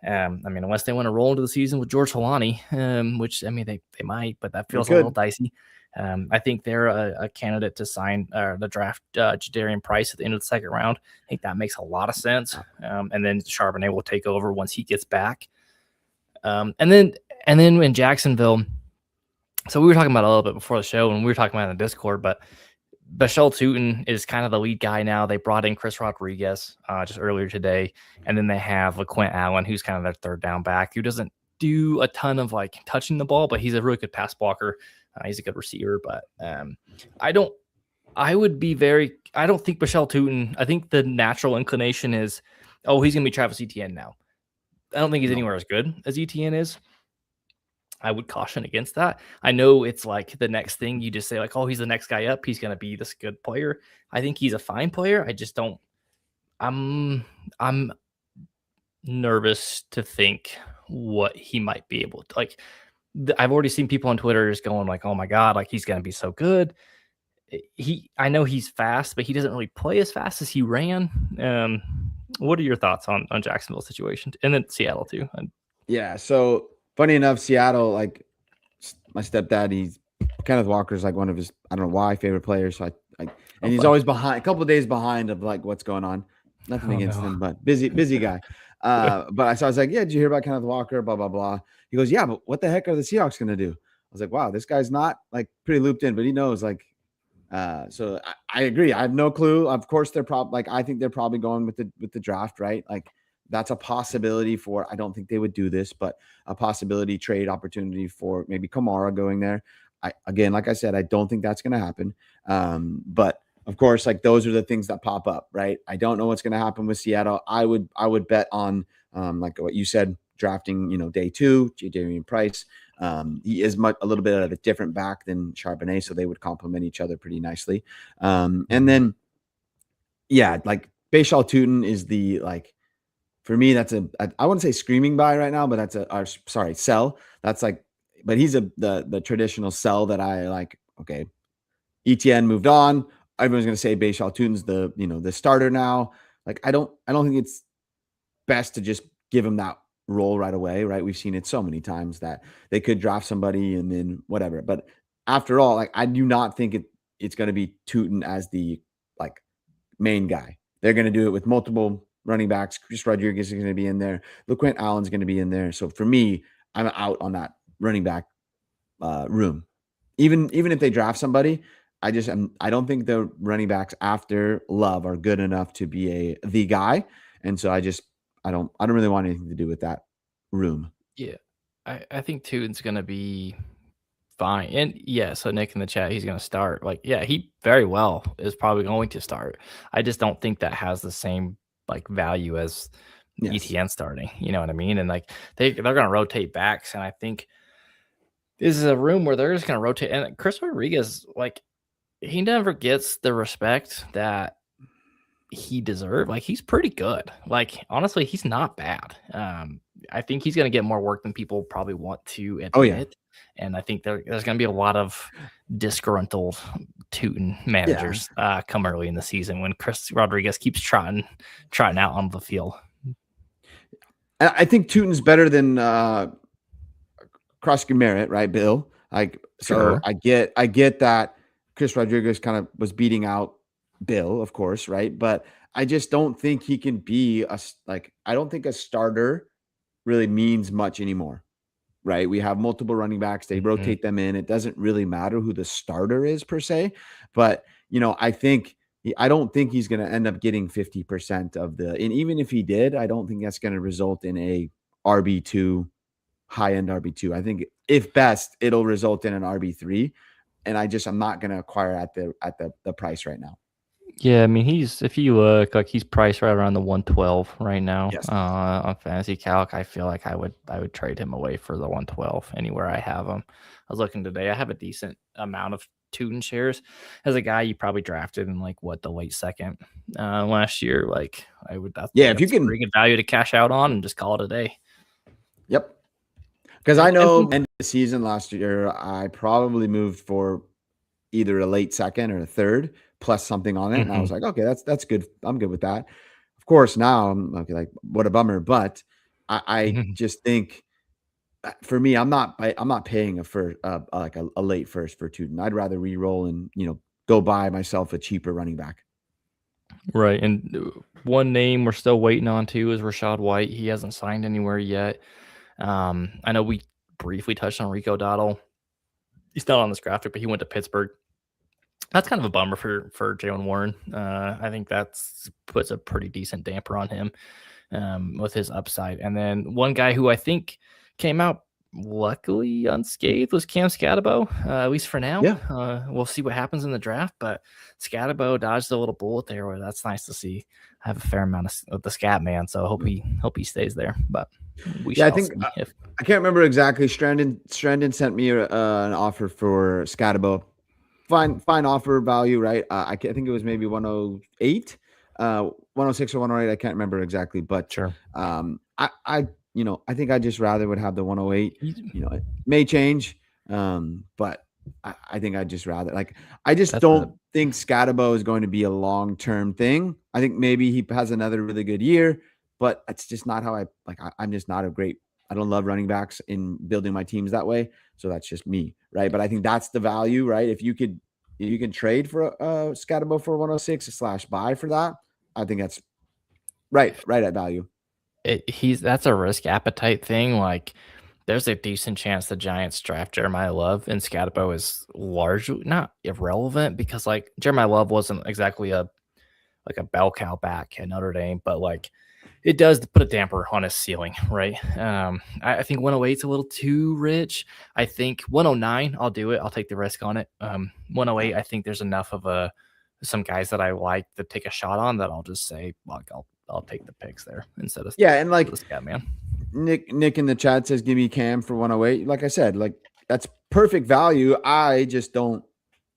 Unless they want to roll into the season with George Holani, which they might, but that feels a little dicey. I think they're a candidate to sign the draft Jadarian Price at the end of the second round. I think that makes a lot of sense. And then Charbonnet will take over once he gets back. And then in Jacksonville, so we were talking about it a little bit before the show, and we were talking about it in the Discord, but Bashal Tutin is kind of the lead guy now. They brought in Chris Rodriguez just earlier today, and then they have LaQuint Allen, who's kind of their third down back, who doesn't do a ton of like touching the ball, but he's a really good pass blocker. He's a good receiver, but I don't think Bashal Tutin, I think the natural inclination is, he's going to be Travis Etienne now. I don't think he's anywhere as good as Etienne is. I would caution against that. I know it's like the next thing you just say like, he's the next guy up. He's going to be this good player. I think he's a fine player. I just don't, I'm nervous to think what he might be able to like. I've already seen people on Twitter just going like, oh my God, like he's going to be so good. I know he's fast, but he doesn't really play as fast as he ran. What are your thoughts on Jacksonville's situation and then Seattle too? Yeah. So funny enough, Seattle, like my stepdad, Kenneth Walker's like one of his, I don't know why, favorite players. So and he's always behind, a couple of days behind of like what's going on. Nothing against him, but busy guy. But I was like, yeah, did you hear about Kenneth Walker? Blah, blah, blah. He goes, yeah, but what the heck are the Seahawks going to do? I was like, wow, this guy's not like pretty looped in, but he knows like, so I agree. I have no clue. Of course, I think they're probably going with the draft, right? Like that's a possibility I don't think they would do this, but a possibility trade opportunity for maybe Kamara going there. Like I said, I don't think that's going to happen. But of course, like those are the things that pop up, right? I don't know what's going to happen with Seattle. I would bet on like what you said, drafting, day 2, Jadarian Price. He is a little bit of a different back than Charbonnet, so they would complement each other pretty nicely. And then, yeah, like Bashal Tutin is the like, for me, that's I wouldn't say screaming buy right now, but that's sell. That's like, but he's the traditional sell that I like. Okay, ETN moved on. Everyone's going to say Bashal Tutin's the starter now. Like I don't think it's best to just give him that role right away, right? We've seen it so many times that they could draft somebody and then whatever. But after all, like I do not think it's going to be Tutin as the like main guy. They're going to do it with multiple running backs. Chris Rodriguez is going to be in there. LaQuint Allen's going to be in there. So for me, I'm out on that running back room. Even if they draft somebody, I don't think the running backs after Love are good enough to be the guy. And so I don't really want anything to do with that room. Yeah. I think Tutin's going to be fine. And yeah, so Nick in the chat, he's going to start. Like, yeah, he very well is probably going to start. I just don't think that has the same like value as ETN starting. You know what I mean? And like they're going to rotate backs. And I think this is a room where they're just going to rotate. And Chris Rodriguez, like, he never gets the respect that he deserved. Like, he's pretty good. Like, honestly, he's not bad. I think he's going to get more work than people probably want to admit. Oh, yeah. And I think there's going to be a lot of disgruntled Tutin managers come early in the season when Chris Rodriguez keeps trotting out on the field. I think Tootin's better than Krusky Merritt, right, Bill? Like, so Sure. I get that Chris Rodriguez kind of was beating out Bill, of course, right? But I just don't think he can be like, I don't think a starter really means much anymore, right? We have multiple running backs, they Mhm. rotate them in. It doesn't really matter who the starter is per se, but I don't think he's going to end up getting 50% of and even if he did, I don't think that's going to result in a RB2, high end RB2. I think if best, it'll result in an RB3. And I'm not going to acquire at the price right now. Yeah, I mean, if you look, like, he's priced right around the 112 right now, Yes. on Fantasy Calc. I feel like I would trade him away for the 112 anywhere I have him. I was looking today. I have a decent amount of Tootin shares. As a guy you probably drafted in, like, what, the late second, last year. Like, I Yeah. think If you that's can, pretty good value to cash out on and just call it a day. yep. Because I And know who end of the season last year, I probably moved for either a late second or a third plus something on it. And I Mhm. was like, okay, that's good. I'm good with that. Of course, now I'm okay, like, what a bummer. But I just think for me, I'm not paying like a late first for Tootin. I'd rather re-roll and go buy myself a cheaper running back. Right, and one name we're still waiting on too is Rashad White. He hasn't signed anywhere yet. I know we briefly touched on Rico Dottle. He's not on this graphic, but he went to Pittsburgh. That's kind of a bummer for Jalen Warren. I think that's puts a pretty decent damper on him, with his upside. And then one guy who I think came out luckily unscathed was Cam Scatabo, at least for now. Yeah. We'll see what happens in the draft, but Scatabo dodged a little bullet there. Where that's nice to see. I have a fair amount of the Scat Man, so I hope he stays there. But we Yeah, I shall think see if. I can't remember exactly. Strandon sent me an offer for Scatabo. Fine offer value, right? think it was maybe 108, 106 or 108. I can't remember exactly, but Sure. I think I just rather would have the 108. It may change, but I think I'd just rather, like, I just That's a don't think Scatabo is going to be a long-term thing. I think maybe he has another really good year, but it's just not how I'm just not I don't love running backs in building my teams that way. So that's just me, right? But I think that's the value, right? If you can trade for Scatabo for 106 / buy for that, I think that's right at value. that's a risk appetite thing. Like, there's a decent chance the Giants draft Jeremiah Love, and Scatabo is largely not irrelevant because, like, Jeremiah Love wasn't exactly a bell cow back at Notre Dame, but, like, it does put a damper on his ceiling, right? I think 108 is a little too rich. I think 109, I'll do it. I'll take the risk on it. 108, I think there's enough of some guys that I like to take a shot on that I'll just say, like, I'll take the picks there instead of Yeah, and like the Scat Man. Nick in the chat says, give me Cam for 108. Like I said, like, that's perfect value. I just don't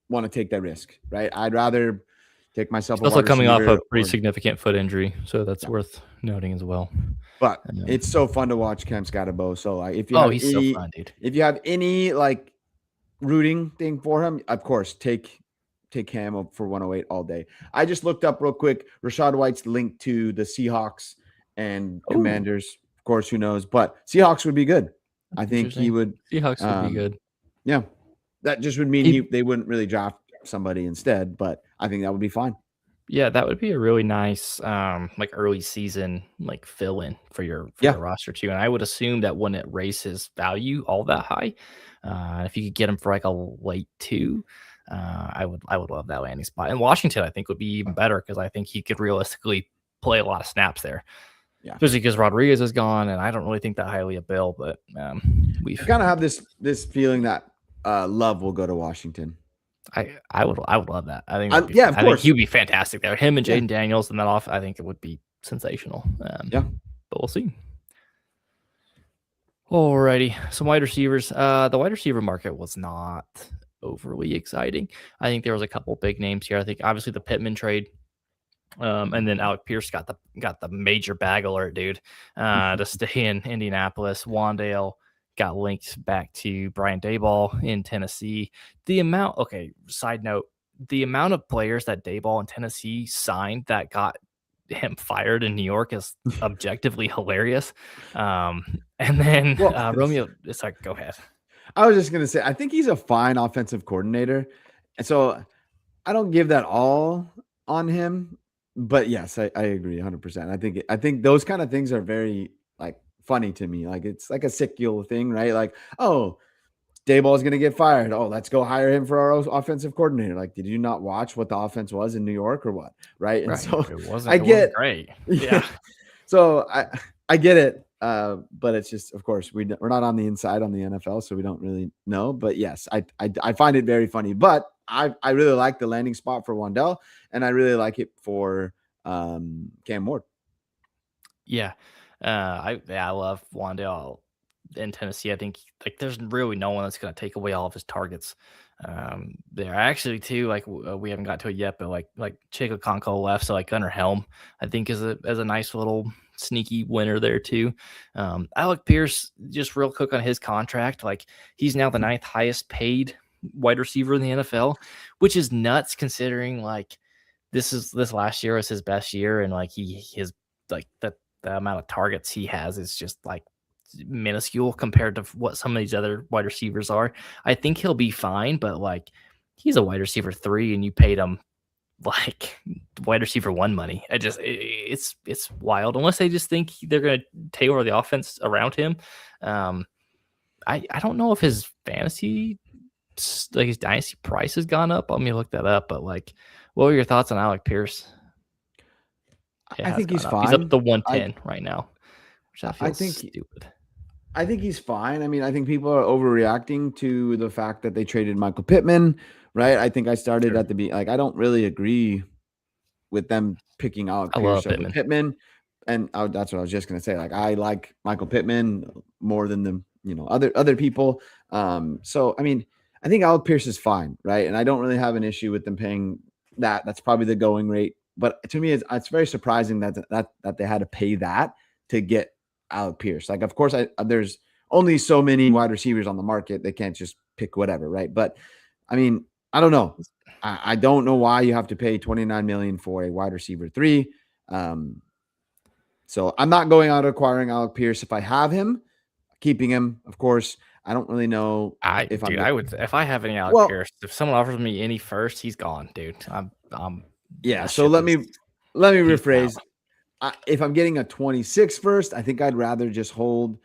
want to take that risk, right? I'd rather take myself He's a also wide coming off a receiver pretty significant foot injury, so that's worth noting as well. but it's so fun to watch Cam Scatabo. So if you Oh, have he's so any, fun, dude. if you have any like rooting thing for him, of course, take Cam for 108 all day. I just looked up real quick. Rashad White's linked to the Seahawks and Oh, Commanders. Of course, who knows? But Seahawks would be good. I think he interesting. would. Seahawks would be good. Yeah, that just would mean He they wouldn't really draft somebody instead. But I think that would be fine. Yeah, that would be a really nice, like, early season, like, fill in for your Yeah, roster too. And I would assume that when it raises value all that high, if you could get him for like a late two, I would love that landing spot. And Washington, I think, would be even better because I think he could realistically play a lot of snaps there. Yeah. Especially because Rodriguez is gone, and I don't really think that highly of Bill, but I kind of have this feeling that Love will go to Washington. I would love that. I think Yeah, of I think course. he'd be fantastic there. Him and Yeah. Jaden Daniels and that off, I think it would be sensational. Yeah. But we'll see. Alrighty, some wide receivers. The wide receiver market was not overly exciting. I think there was a couple big names here. I think obviously the Pittman trade, and then Alec Pierce got the major bag alert, dude, to stay in Indianapolis. Wandale got linked back to Brian Daboll in Tennessee. Side note, the amount of players that Daboll in Tennessee signed that got him fired in New York is objectively hilarious. And then Well, Romeo, it's like, go ahead. I was just gonna say, I think he's a fine offensive coordinator, and so I don't give that all on him. But yes, I agree 100%. I think those kind of things are very like funny to me. Like it's like a sickle thing, right? Like, oh, Dayball is going to get fired. Oh, let's go hire him for our offensive coordinator. Like, did you not watch what the offense was in New York or what? Right. And Right. so It I wasn't get, great. yeah. Yeah. So I get it. But it's just, of course, we're not on the inside on the NFL, so we don't really know. But yes, I find it very funny. But I really like the landing spot for Wandell, and I really like it for Cam Ward. Yeah. I love Wandale in Tennessee. I think like there's really no one that's going to take away all of his targets. There actually too, like we haven't got to it yet, but like Chico Conco left, so like Gunnar Helm, I think is a nice little sneaky winner there too. Alec Pierce, just real quick on his contract, like he's now the ninth highest paid wide receiver in the NFL, which is nuts considering like this last year was his best year, and like his like the amount of targets he has is just like minuscule compared to what some of these other wide receivers are. I think he'll be fine, but like he's a wide receiver 3 and you paid him like wide receiver 1 money. It's wild unless they just think they're going to tailor the offense around him. Um I don't know if his fantasy like his dynasty price has gone up. Let me look that up, but like what were your thoughts on Alec Pierce? It I has think he's gone up. He's up to fine. 110 right now, which I I feel think stupid. I think he's fine. I mean, I think people are overreacting to the fact that they traded Michael Pittman, right? I think I started Sure. at the be like I don't really agree with them picking Alec I love Pierce over Pittman. Pittman, and that's what I was just gonna say. Like I like Michael Pittman more than the other people. So I mean, I think Alec Pierce is fine, right? And I don't really have an issue with them paying that. That's probably the going rate. But to me, it's very surprising that they had to pay that to get Alec Pierce. Like, of course, there's only so many wide receivers on the market. They can't just pick whatever, right? But I mean, I don't know. I don't know why you have to pay $29 million for a wide receiver 3. So I'm not going out acquiring Alec Pierce. If I have him, keeping him, of course. I don't really know if I'm I would if I have any Alec well, Pierce, if someone offers me any first, he's gone, dude. yeah. That So ship let is me he's out. rephrase. If I'm getting a 26 first, I think I'd rather just hold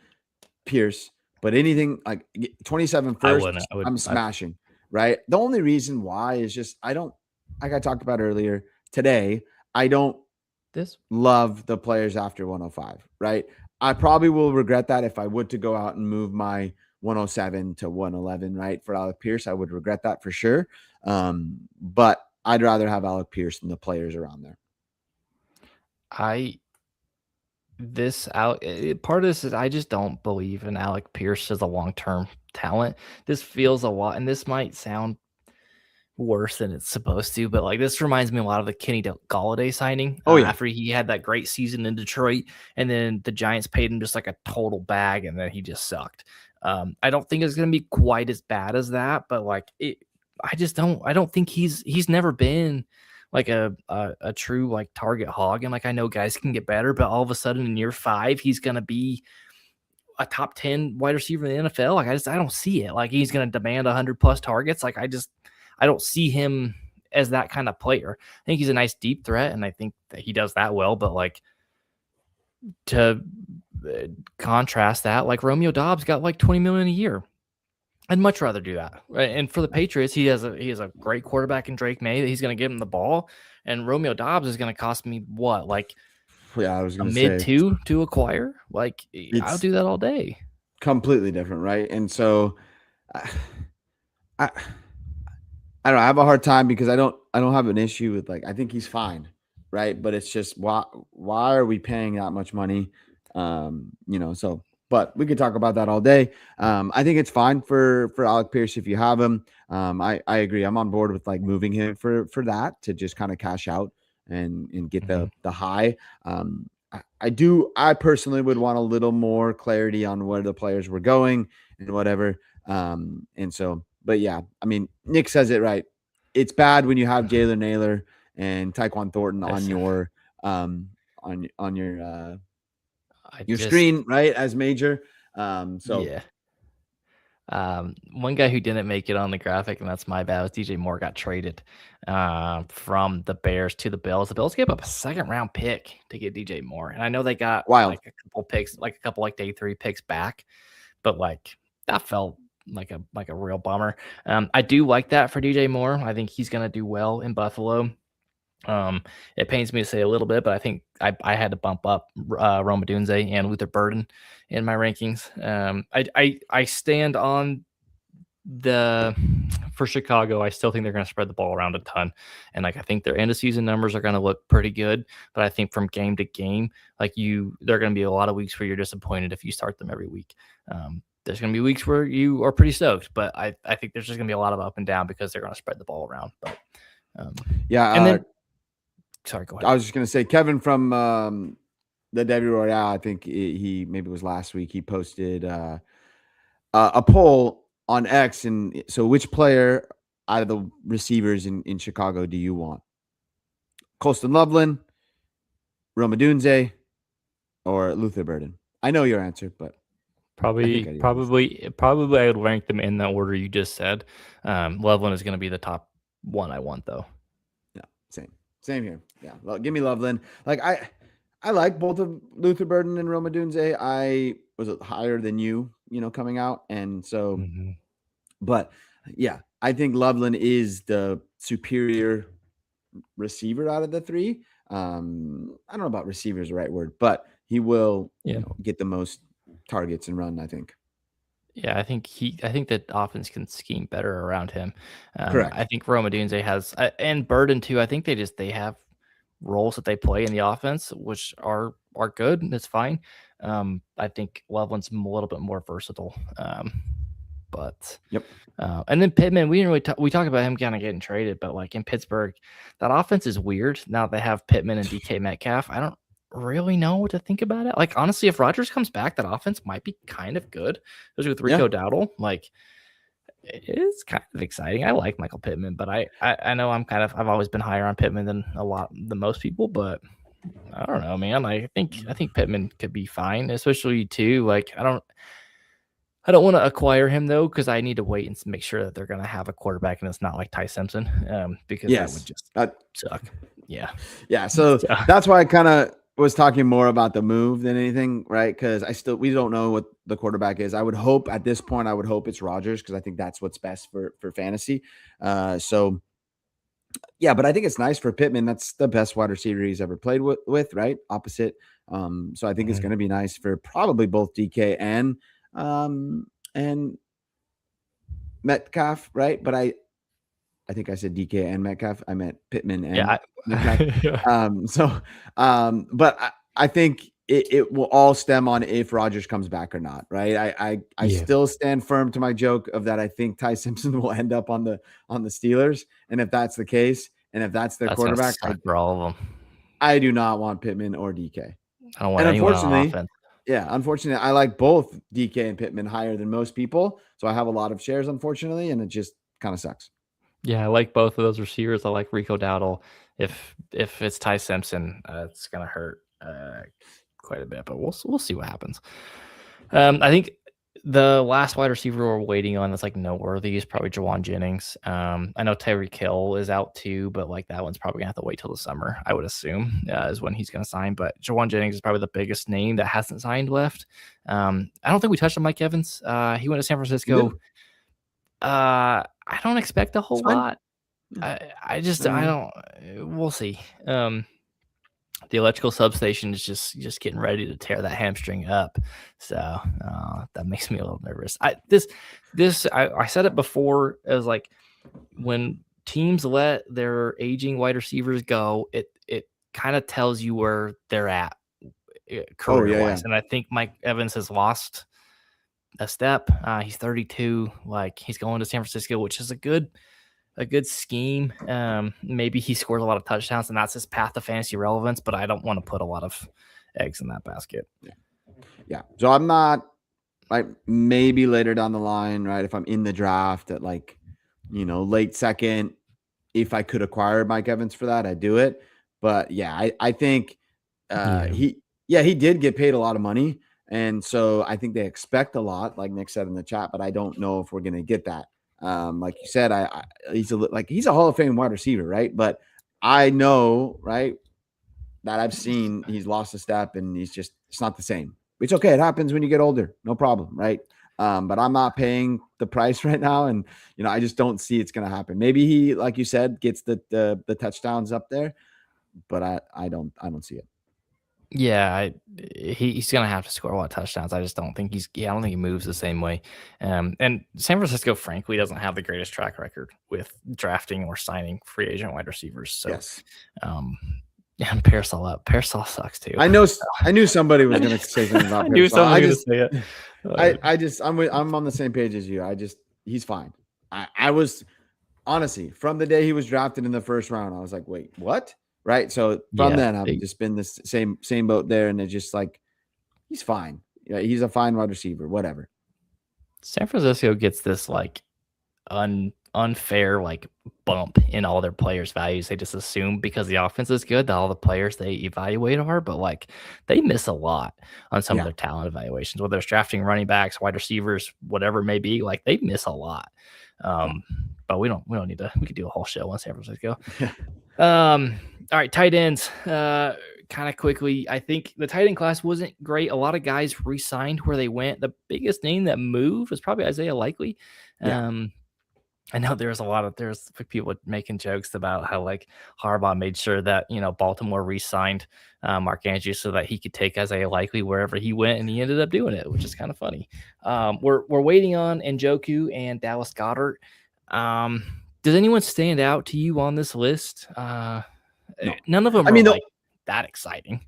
Pierce. But anything like 27 I first, wouldn't. I'm smashing. Right. The only reason why is just I don't, like I talked about earlier today, I don't this love the players after 105. Right. I probably will regret that if I would to go out and move my 107 to 111. Right. For Alec Pierce, I would regret that for sure. But I'd rather have Alec Pierce than the players around there. I this out part of this is I just don't believe in Alec Pierce as a long-term talent. This feels a lot, and this might sound worse than it's supposed to, but like this reminds me a lot of the Kenny Galladay signing Oh, yeah. after he had that great season in Detroit, and then the Giants paid him just like a total bag, and then he just sucked. I don't think it's going to be quite as bad as that, but like it, I just don't. I don't think he's never been like a true like target hog, and like I know guys can get better, but all of a sudden in year 5 he's going to be a top 10 wide receiver in the NFL. Like I don't see it. Like he's going to demand 100 plus targets. Like I don't see him as that kind of player. I think he's a nice deep threat, and I think that he does that well. But like to contrast that, like Romeo Dobbs got like 20 million a year. I'd much rather do that. Right? And for the Patriots, he has a great quarterback in Drake May that he's going to give him the ball, and Romeo Dobbs is going to cost me what, like Yeah, I was a going to mid say two to acquire. Like I'll it's do that all day. completely different, right? And so I, I I don't know, I have a hard time because I don't have an issue with I think he's fine, right? But it's just why are we paying that much money? So but we could talk about that all day. I think it's fine for Alec Pierce if you have him. I agree. I'm on board with moving him for that to just kind of cash out and get Mhm. the high. I personally would want a little more clarity on where the players were going and whatever. And so, but yeah, I mean, Nick says it right. It's bad when you have Jalen Naylor and Tyquan Thornton on Listen, your um, on I your just screen, right, as major. So yeah. One guy who didn't make it on the graphic, and that's my bad, was DJ Moore got traded from the Bears to the Bills. The Bills gave up a second round pick to get DJ Moore. And I know they got wild. like a couple picks, like a couple like day 3 picks back, but like that felt like a real bummer. I do like that for DJ Moore. I think he's gonna do well in Buffalo. It pains me to say a little bit, but I think I had to bump up Roma Dunze and Luther Burden in my rankings. I stand on the for Chicago. I still think they're going to spread the ball around a ton, and like I think their end of season numbers are going to look pretty good. But I think from game to game, there are going to be a lot of weeks where you're disappointed if you start them every week. There's going to be weeks where you are pretty stoked, but I think there's just going to be a lot of up and down because they're going to spread the ball around. But and Yeah, then sorry, go ahead. I was just gonna say Kevin from the W Royale. I think he maybe it was last week. He posted a poll on X, and so which player out of the receivers in Chicago do you want? Colston Loveland, Roma Dunze, or Luther Burden? I know your answer, but I think I do. Probably I would rank them in the order you just said. Loveland is going to be the top one I want though. Yeah, same here. Yeah, give me Loveland. Like I like both of Luther Burden and Roma Dunze. I was higher than you, coming out, and so, but yeah, I think Loveland is the superior receiver out of the three. I don't know about receiver is the right word, but he will get the most targets and run, I think. Yeah, I think that offense can scheme better around him. Correct. I think Roma Dunze has and Burden too. I think they have roles that they play in the offense which are good. That's fine. I think Loveland's a little bit more versatile. But yep. And then Pittman, we didn't really we talked about him kind of getting traded, but like in Pittsburgh, that offense is weird. Now they have Pittman and DK Metcalf. I don't really know what to think about it. Like honestly, if Rodgers comes back, that offense might be kind of good. Especially with Rico Dowdle. Like it's kind of exciting. I like Michael Pittman, but I know I've always been higher on Pittman than most people, but I don't know, man. I think Pittman could be fine, especially too. Like I don't want to acquire him though, because I need to wait and make sure that they're going to have a quarterback and it's not like Ty Simpson, because that would just suck. Yeah. Yeah. So that's why I kind of was talking more about the move than anything, right? Because we don't know what the quarterback is. I would hope at this point, it's Rodgers, because I think that's what's best for fantasy. So yeah, but I think it's nice for Pittman. That's the best wide receiver he's ever played with, right? Opposite. So I think it's going to be nice for probably both DK and Metcalf, right? But I think I said DK and Metcalf. I meant Pittman and Metcalf. But I think it will all stem on if Rodgers comes back or not, right? I still stand firm to my joke of that. I think Ty Simpson will end up on the Steelers, and if that's the case, and if that's their quarterback, for all of them, I do not want Pittman or DK. I don't want anyone on offense. Yeah, unfortunately, I like both DK and Pittman higher than most people, so I have a lot of shares, unfortunately, and it just kind of sucks. Yeah, I like both of those receivers. I like Rico Dowdle. If it's Ty Simpson, it's gonna hurt quite a bit, but we'll see what happens. I think the last wide receiver we're waiting on that's like noteworthy is probably Jawan Jennings. I know Tyreek Hill is out too, but like that one's probably gonna have to wait till the summer, I would assume, is when he's gonna sign. But Jawan Jennings is probably the biggest name that hasn't signed left. I don't think we touched on Mike Evans. He went to San Francisco. I don't expect a whole lot. I don't. We'll see. The electrical substation is just getting ready to tear that hamstring up, so that makes me a little nervous. I said it before. It was like when teams let their aging wide receivers go, it kind of tells you where they're at career-wise. And I think Mike Evans has lost a step. He's 32. Like he's going to San Francisco, which is a good scheme. Maybe he scores a lot of touchdowns and that's his path to fantasy relevance, but I don't want to put a lot of eggs in that basket. Yeah. So I'm not like maybe later down the line, right? If I'm in the draft at like, late second, if I could acquire Mike Evans for that, I'd do it. But yeah, I think Yeah. he did get paid a lot of money. And so I think they expect a lot, like Nick said in the chat, but I don't know if we're going to get that. Like you said, he's a Hall of Fame wide receiver, right? But I know, right, that I've seen he's lost a step and it's not the same. It's okay. It happens when you get older. No problem, right? But I'm not paying the price right now, and I just don't see it's going to happen. Maybe he, like you said, gets the touchdowns up there, but I don't see it. Yeah, he's gonna have to score a lot of touchdowns. I just don't think I don't think he moves the same way. And San Francisco, frankly, doesn't have the greatest track record with drafting or signing free agent wide receivers. So, Yes, um, yeah, Parasol sucks too. I knew somebody was going to say something about I knew Parasol. someone was gonna say it. I'm on the same page as you. He's fine. I was honestly, from the day he was drafted in the first round, I was like, wait, what? Right. So from Yeah, then I've just been this same boat there. And it's just like, he's fine. Yeah, he's a fine wide receiver, whatever. San Francisco gets this like unfair like bump in all their players' values. They just assume because the offense is good that all the players they evaluate are, but like they miss a lot on some of Yeah. their talent evaluations, whether it's drafting running backs, wide receivers, whatever it may be. Like they miss a lot. Yeah. But we don't need to. We could do a whole show on San Francisco. Yeah. All right, tight ends. Kind of quickly, I think the tight end class wasn't great. A lot of guys re-signed where they went. The biggest name that moved was probably Isaiah Likely. Yeah. I know there's people making jokes about how like Harbaugh made sure that Baltimore re-signed Mark Andrews so that he could take Isaiah Likely wherever he went, and he ended up doing it, which is kind of funny. We're waiting on Njoku and Dallas Goedert. Does anyone stand out to you on this list? No. None of them I are mean, like that exciting.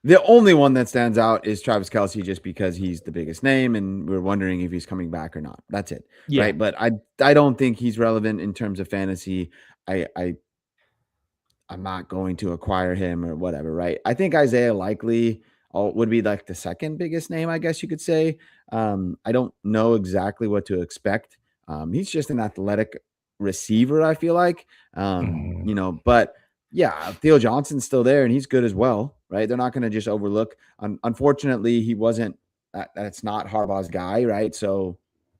the only one that stands out is Travis Kelce, just because he's the biggest name, and we're wondering if he's coming back or not. That's it, Yeah. right? But I don't think he's relevant in terms of fantasy. I'm not going to acquire him or whatever, right? I think Isaiah Likely would be like the second biggest name, I guess you could say. I don't know exactly what to expect. He's just an athletic receiver, I feel like. But yeah, Theo Johnson's still there and he's good as well, right? They're not going to just overlook. Unfortunately, he wasn't. That's not Harbaugh's guy, right? So,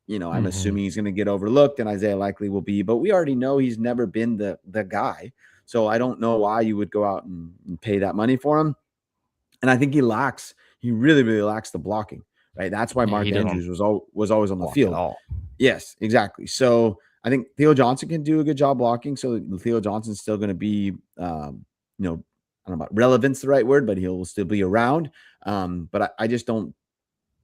I'm assuming he's going to get overlooked, and Isaiah Likely will be. But we already know he's never been the guy. So I don't know why you would go out and pay that money for him. And I think he really, really lacks the blocking, right? That's why Mark Andrews was always on the field. Yes, exactly. So I think Theo Johnson can do a good job blocking. So Theo Johnson's still going to be, I don't know about relevance, the right word, but he'll still be around. But I just don't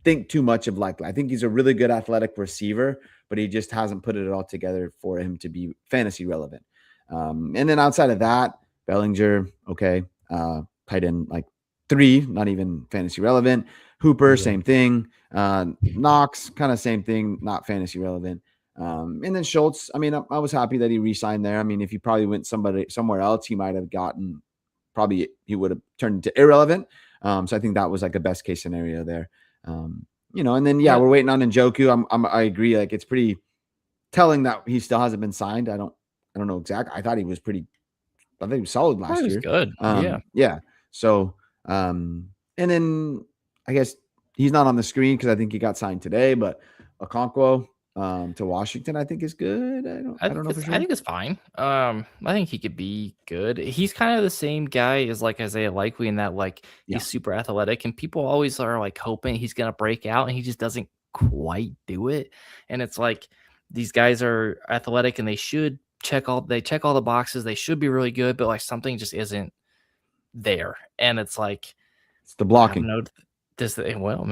think too much of Likely. I think he's a really good athletic receiver, but he just hasn't put it all together for him to be fantasy relevant. And then outside of that, Bellinger, okay, tight end like 3, not even fantasy relevant. Hooper, same thing. Knox, kind of same thing, not fantasy relevant. And then Schultz, I mean, I was happy that he re-signed there. I mean, if he probably went somewhere else, he might have he would have turned into irrelevant. So I think that was like a best case scenario there. And then we're waiting on Njoku. I agree. Like it's pretty telling that he still hasn't been signed. I don't know exactly. I thought he was solid last year. Good. Yeah. So, and then I guess he's not on the screen because I think he got signed today, but Okonkwo to Washington, I think is good. I don't know for sure. I think it's fine. I think he could be good. He's kind of the same guy as like Isaiah Likely in that like he's super athletic, and people always are like hoping he's gonna break out, and he just doesn't quite do it. And it's like these guys are athletic and they check all the boxes. They should be really good, but like something just isn't there. And it's like it's the blocking. I don't know.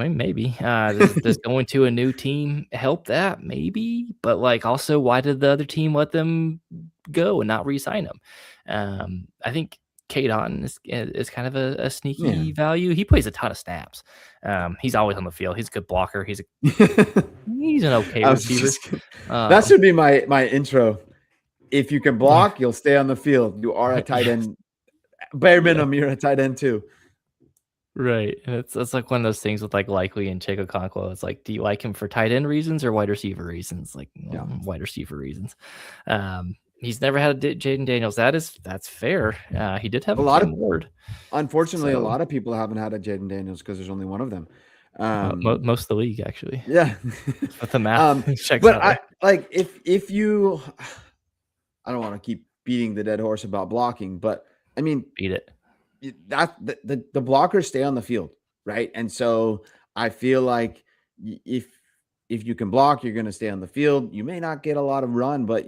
Maybe does going to a new team help that? Maybe, but like also, why did the other team let them go and not re-sign them? I think Kate Otten is kind of a sneaky value. He plays a ton of snaps. He's always on the field. He's a good blocker. He's an okay receiver. That should be my intro. If you can block, you'll stay on the field. You are a tight end. Bare minimum, you're a tight end too. Right. And it's like one of those things with like Likely and Chico Okonkwo. It's like, do you like him for tight end reasons or wide receiver reasons? Like wide receiver reasons. He's never had a Jaden Daniels. That's fair. He did have A a lot Cam of Ward. Unfortunately, a So lot of people haven't had a Jaden Daniels because there's only one of them. most of the league actually. Yeah. But the math checks But out I there. like if you I don't want to keep beating the dead horse about blocking, but I mean Beat it. that the blockers stay on the field, right? And so I feel like if you can block, you're going to stay on the field. You may not get a lot of run, but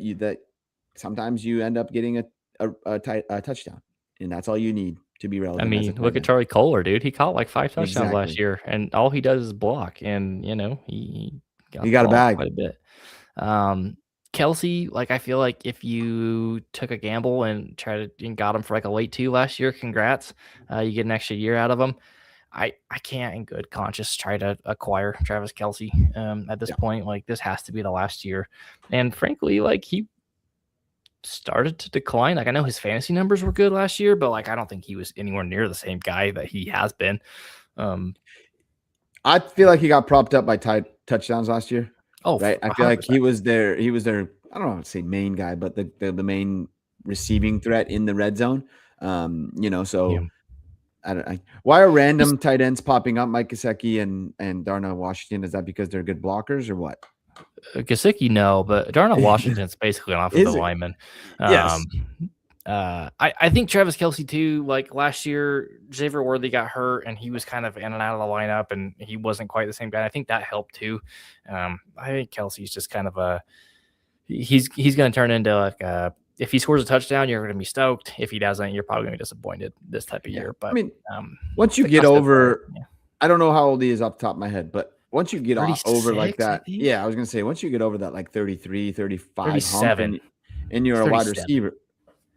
sometimes you end up getting a touchdown, and that's all you need to be I relevant as a mean, tight look at end. Charlie Kohler, dude. He caught like 5 touchdowns last Exactly. year, and all he does is block. And he You got the got a ball bag. quite a bit. Kelsey, like I feel like if you took a gamble and got him for like a late 2 last year, congrats. You get an extra year out of him. I can't in good conscience try to acquire Travis Kelsey at this Yeah. point. Like this has to be the last year. And frankly, like he started to decline. Like I know his fantasy numbers were good last year, but like I don't think he was anywhere near the same guy that he has been. I feel like he got propped up by touchdowns last year, Oh, right? I feel like 100%. he was their I don't know how to say main guy, but the main receiving threat in the red zone. Yeah. So why are random tight ends popping up, Mike Gesicki and Darnell Washington? Is that because they're good blockers or what? Gesicki, no, but Darnell Washington's basically an offensive Is it? lineman. Yes. I think Travis Kelsey too. Like last year, Xavier Worthy got hurt, and he was kind of in and out of the lineup, and he wasn't quite the same guy. I think that helped too. I think Kelsey's just kind of he's going to turn into like if he scores a touchdown, you're going to be stoked. If he doesn't, you're probably going to be disappointed this type of Yeah. year. I But mean, once you the get concept there, over, I don't know how old he is off the top of my head, but once you get over like 36, I that, think. yeah, I was going to say, once you get over that like 33, 35 hump 37. and you're a wide 37. receiver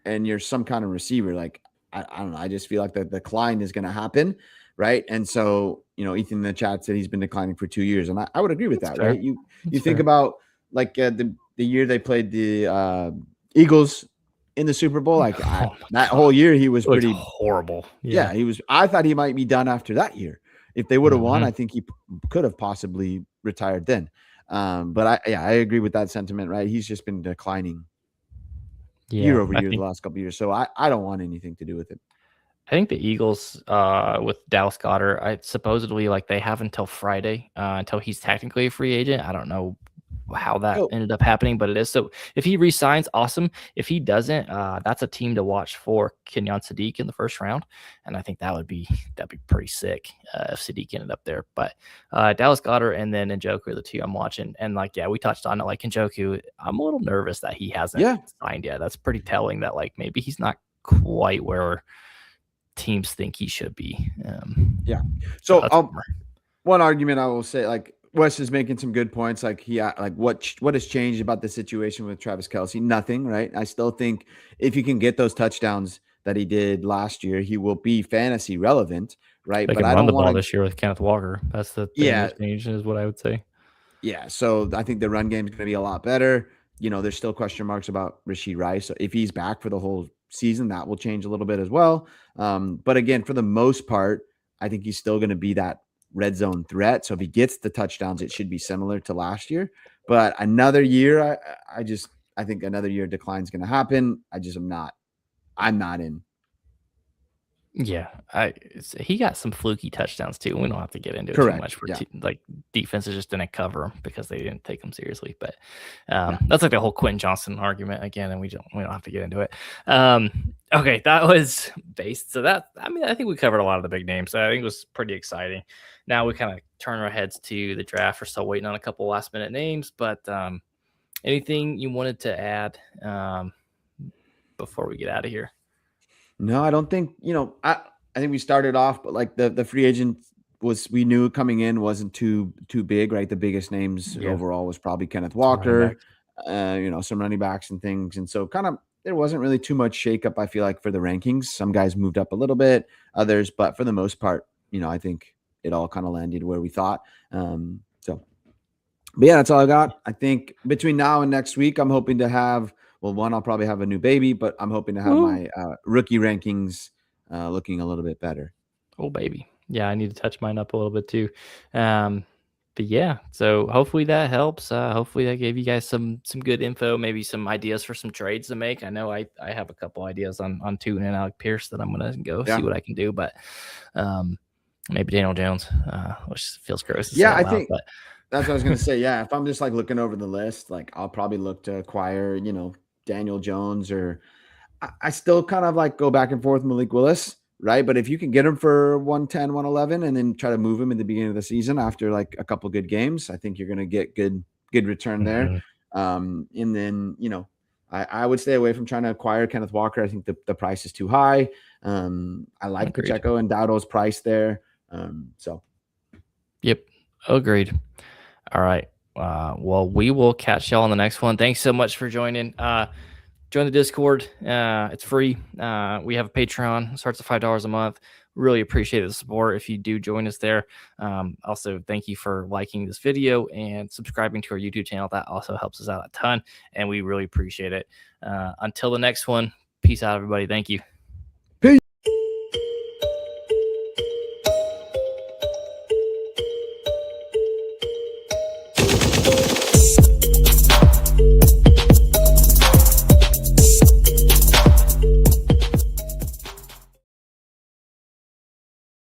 and you're some kind of receiver, like, I don't know. I just feel like the decline is going to happen. Right. And so, Ethan in the chat said he's been declining for 2 years. And I would agree with That's that. fair. Right. You That's think fair. about like the year they played the Eagles in the Super Bowl, like Oh my that God. whole year, he was It was pretty, horrible. yeah, Yeah. he was. I thought he might be done after that year. If they would have won, I Mhm. think he could have possibly retired then. But I agree with that sentiment. Right, he's just been declining year Yeah. over year the last couple of years. So I don't want anything to do with it. I think the Eagles, with Dallas Goedert, supposedly like they have until Friday, until he's technically a free agent. I don't know how that So ended up happening, but it is. So if he resigns, awesome. If he doesn't, that's a team to watch for Kenyon Sadiq in the first round, and I think that'd be pretty sick if Sadiq ended up there. But Dallas Goedert and then Njoku are the two I'm watching, and like we touched on it. Like Njoku, I'm a little nervous that he hasn't yeah, signed yet. That's pretty telling that like maybe he's not quite where teams think he should be. yeah. So So that's a bummer. one argument I will say, like Wes is making some good points. Like like what has changed about the situation with Travis Kelsey? Nothing, right? I still think if he can get those touchdowns that he did last year, he will be fantasy relevant, right? They But can I run don't the want ball to. this year with Kenneth Walker. That's the thing Yeah, that's changed, is what I would say. yeah. So I think the run game is going to be a lot better. There's still question marks about Rashid Rice. So if he's back for the whole season, that will change a little bit as well. But again, for the most part, I think he's still going to be that red zone threat. So if he gets the touchdowns, it should be similar to last year. But another year, I think another year decline is going to happen. I'm not in. Yeah, he got some fluky touchdowns too. We don't have to get into it too Correct. much. For Yeah. like defenses just didn't cover him because they didn't take him seriously. But Yeah. that's like the whole Quentin Johnson argument again, and we don't have to get into it. Okay, that was based. So I think we covered a lot of the big names. So I think it was pretty exciting. Now we kind of turn our heads to the draft. We're still waiting on a couple last minute names, but anything you wanted to add before we get out of here? No, I don't think, I think we started off, but like the free agent we knew coming in wasn't too big, right? The biggest names Yeah, overall was probably Kenneth some running Walker, backs. some running backs and things. And so kind of there wasn't really too much shakeup, I feel like, for the rankings. Some guys moved up a little bit, others, but for the most part, I think it all kind of landed where we thought. But yeah, that's all I got. I think between now and next week, I'm hoping to have, well, one, I'll probably have a new baby, but I'm hoping to have Woo. my rookie rankings looking a little bit better. Oh, baby. Yeah, I need to touch mine up a little bit too. But But yeah, so hopefully that helps. Hopefully that gave you guys some good info, maybe some ideas for some trades to make. I know I have a couple ideas on Tootin and Alec Pierce that I'm gonna go see Yeah. what I can do, but um, maybe Daniel Jones, which feels gross to say Yeah, out I loud, think but that's what I was gonna say. Yeah, if I'm just like looking over the list, like I'll probably look to acquire, Daniel Jones, or I still kind of like go back and forth with Malik Willis, right? But if you can get him for 110, 111, and then try to move him in the beginning of the season after like a couple good games, I think you're gonna get good return there. Mhm, And then I would stay away from trying to acquire Kenneth Walker. I think the price is too high. I like agreed. Pacheco and Dowdle's price there. So Yep, agreed. All right. Well, we will catch y'all on the next one. Thanks so much for joining. Join the Discord. It's free. We have a Patreon. It starts at $5 a month. Really appreciate the support if you do join us there. Also, thank you for liking this video and subscribing to our YouTube channel. That also helps us out a ton, and we really appreciate it. Until the next one, peace out, everybody. Thank you.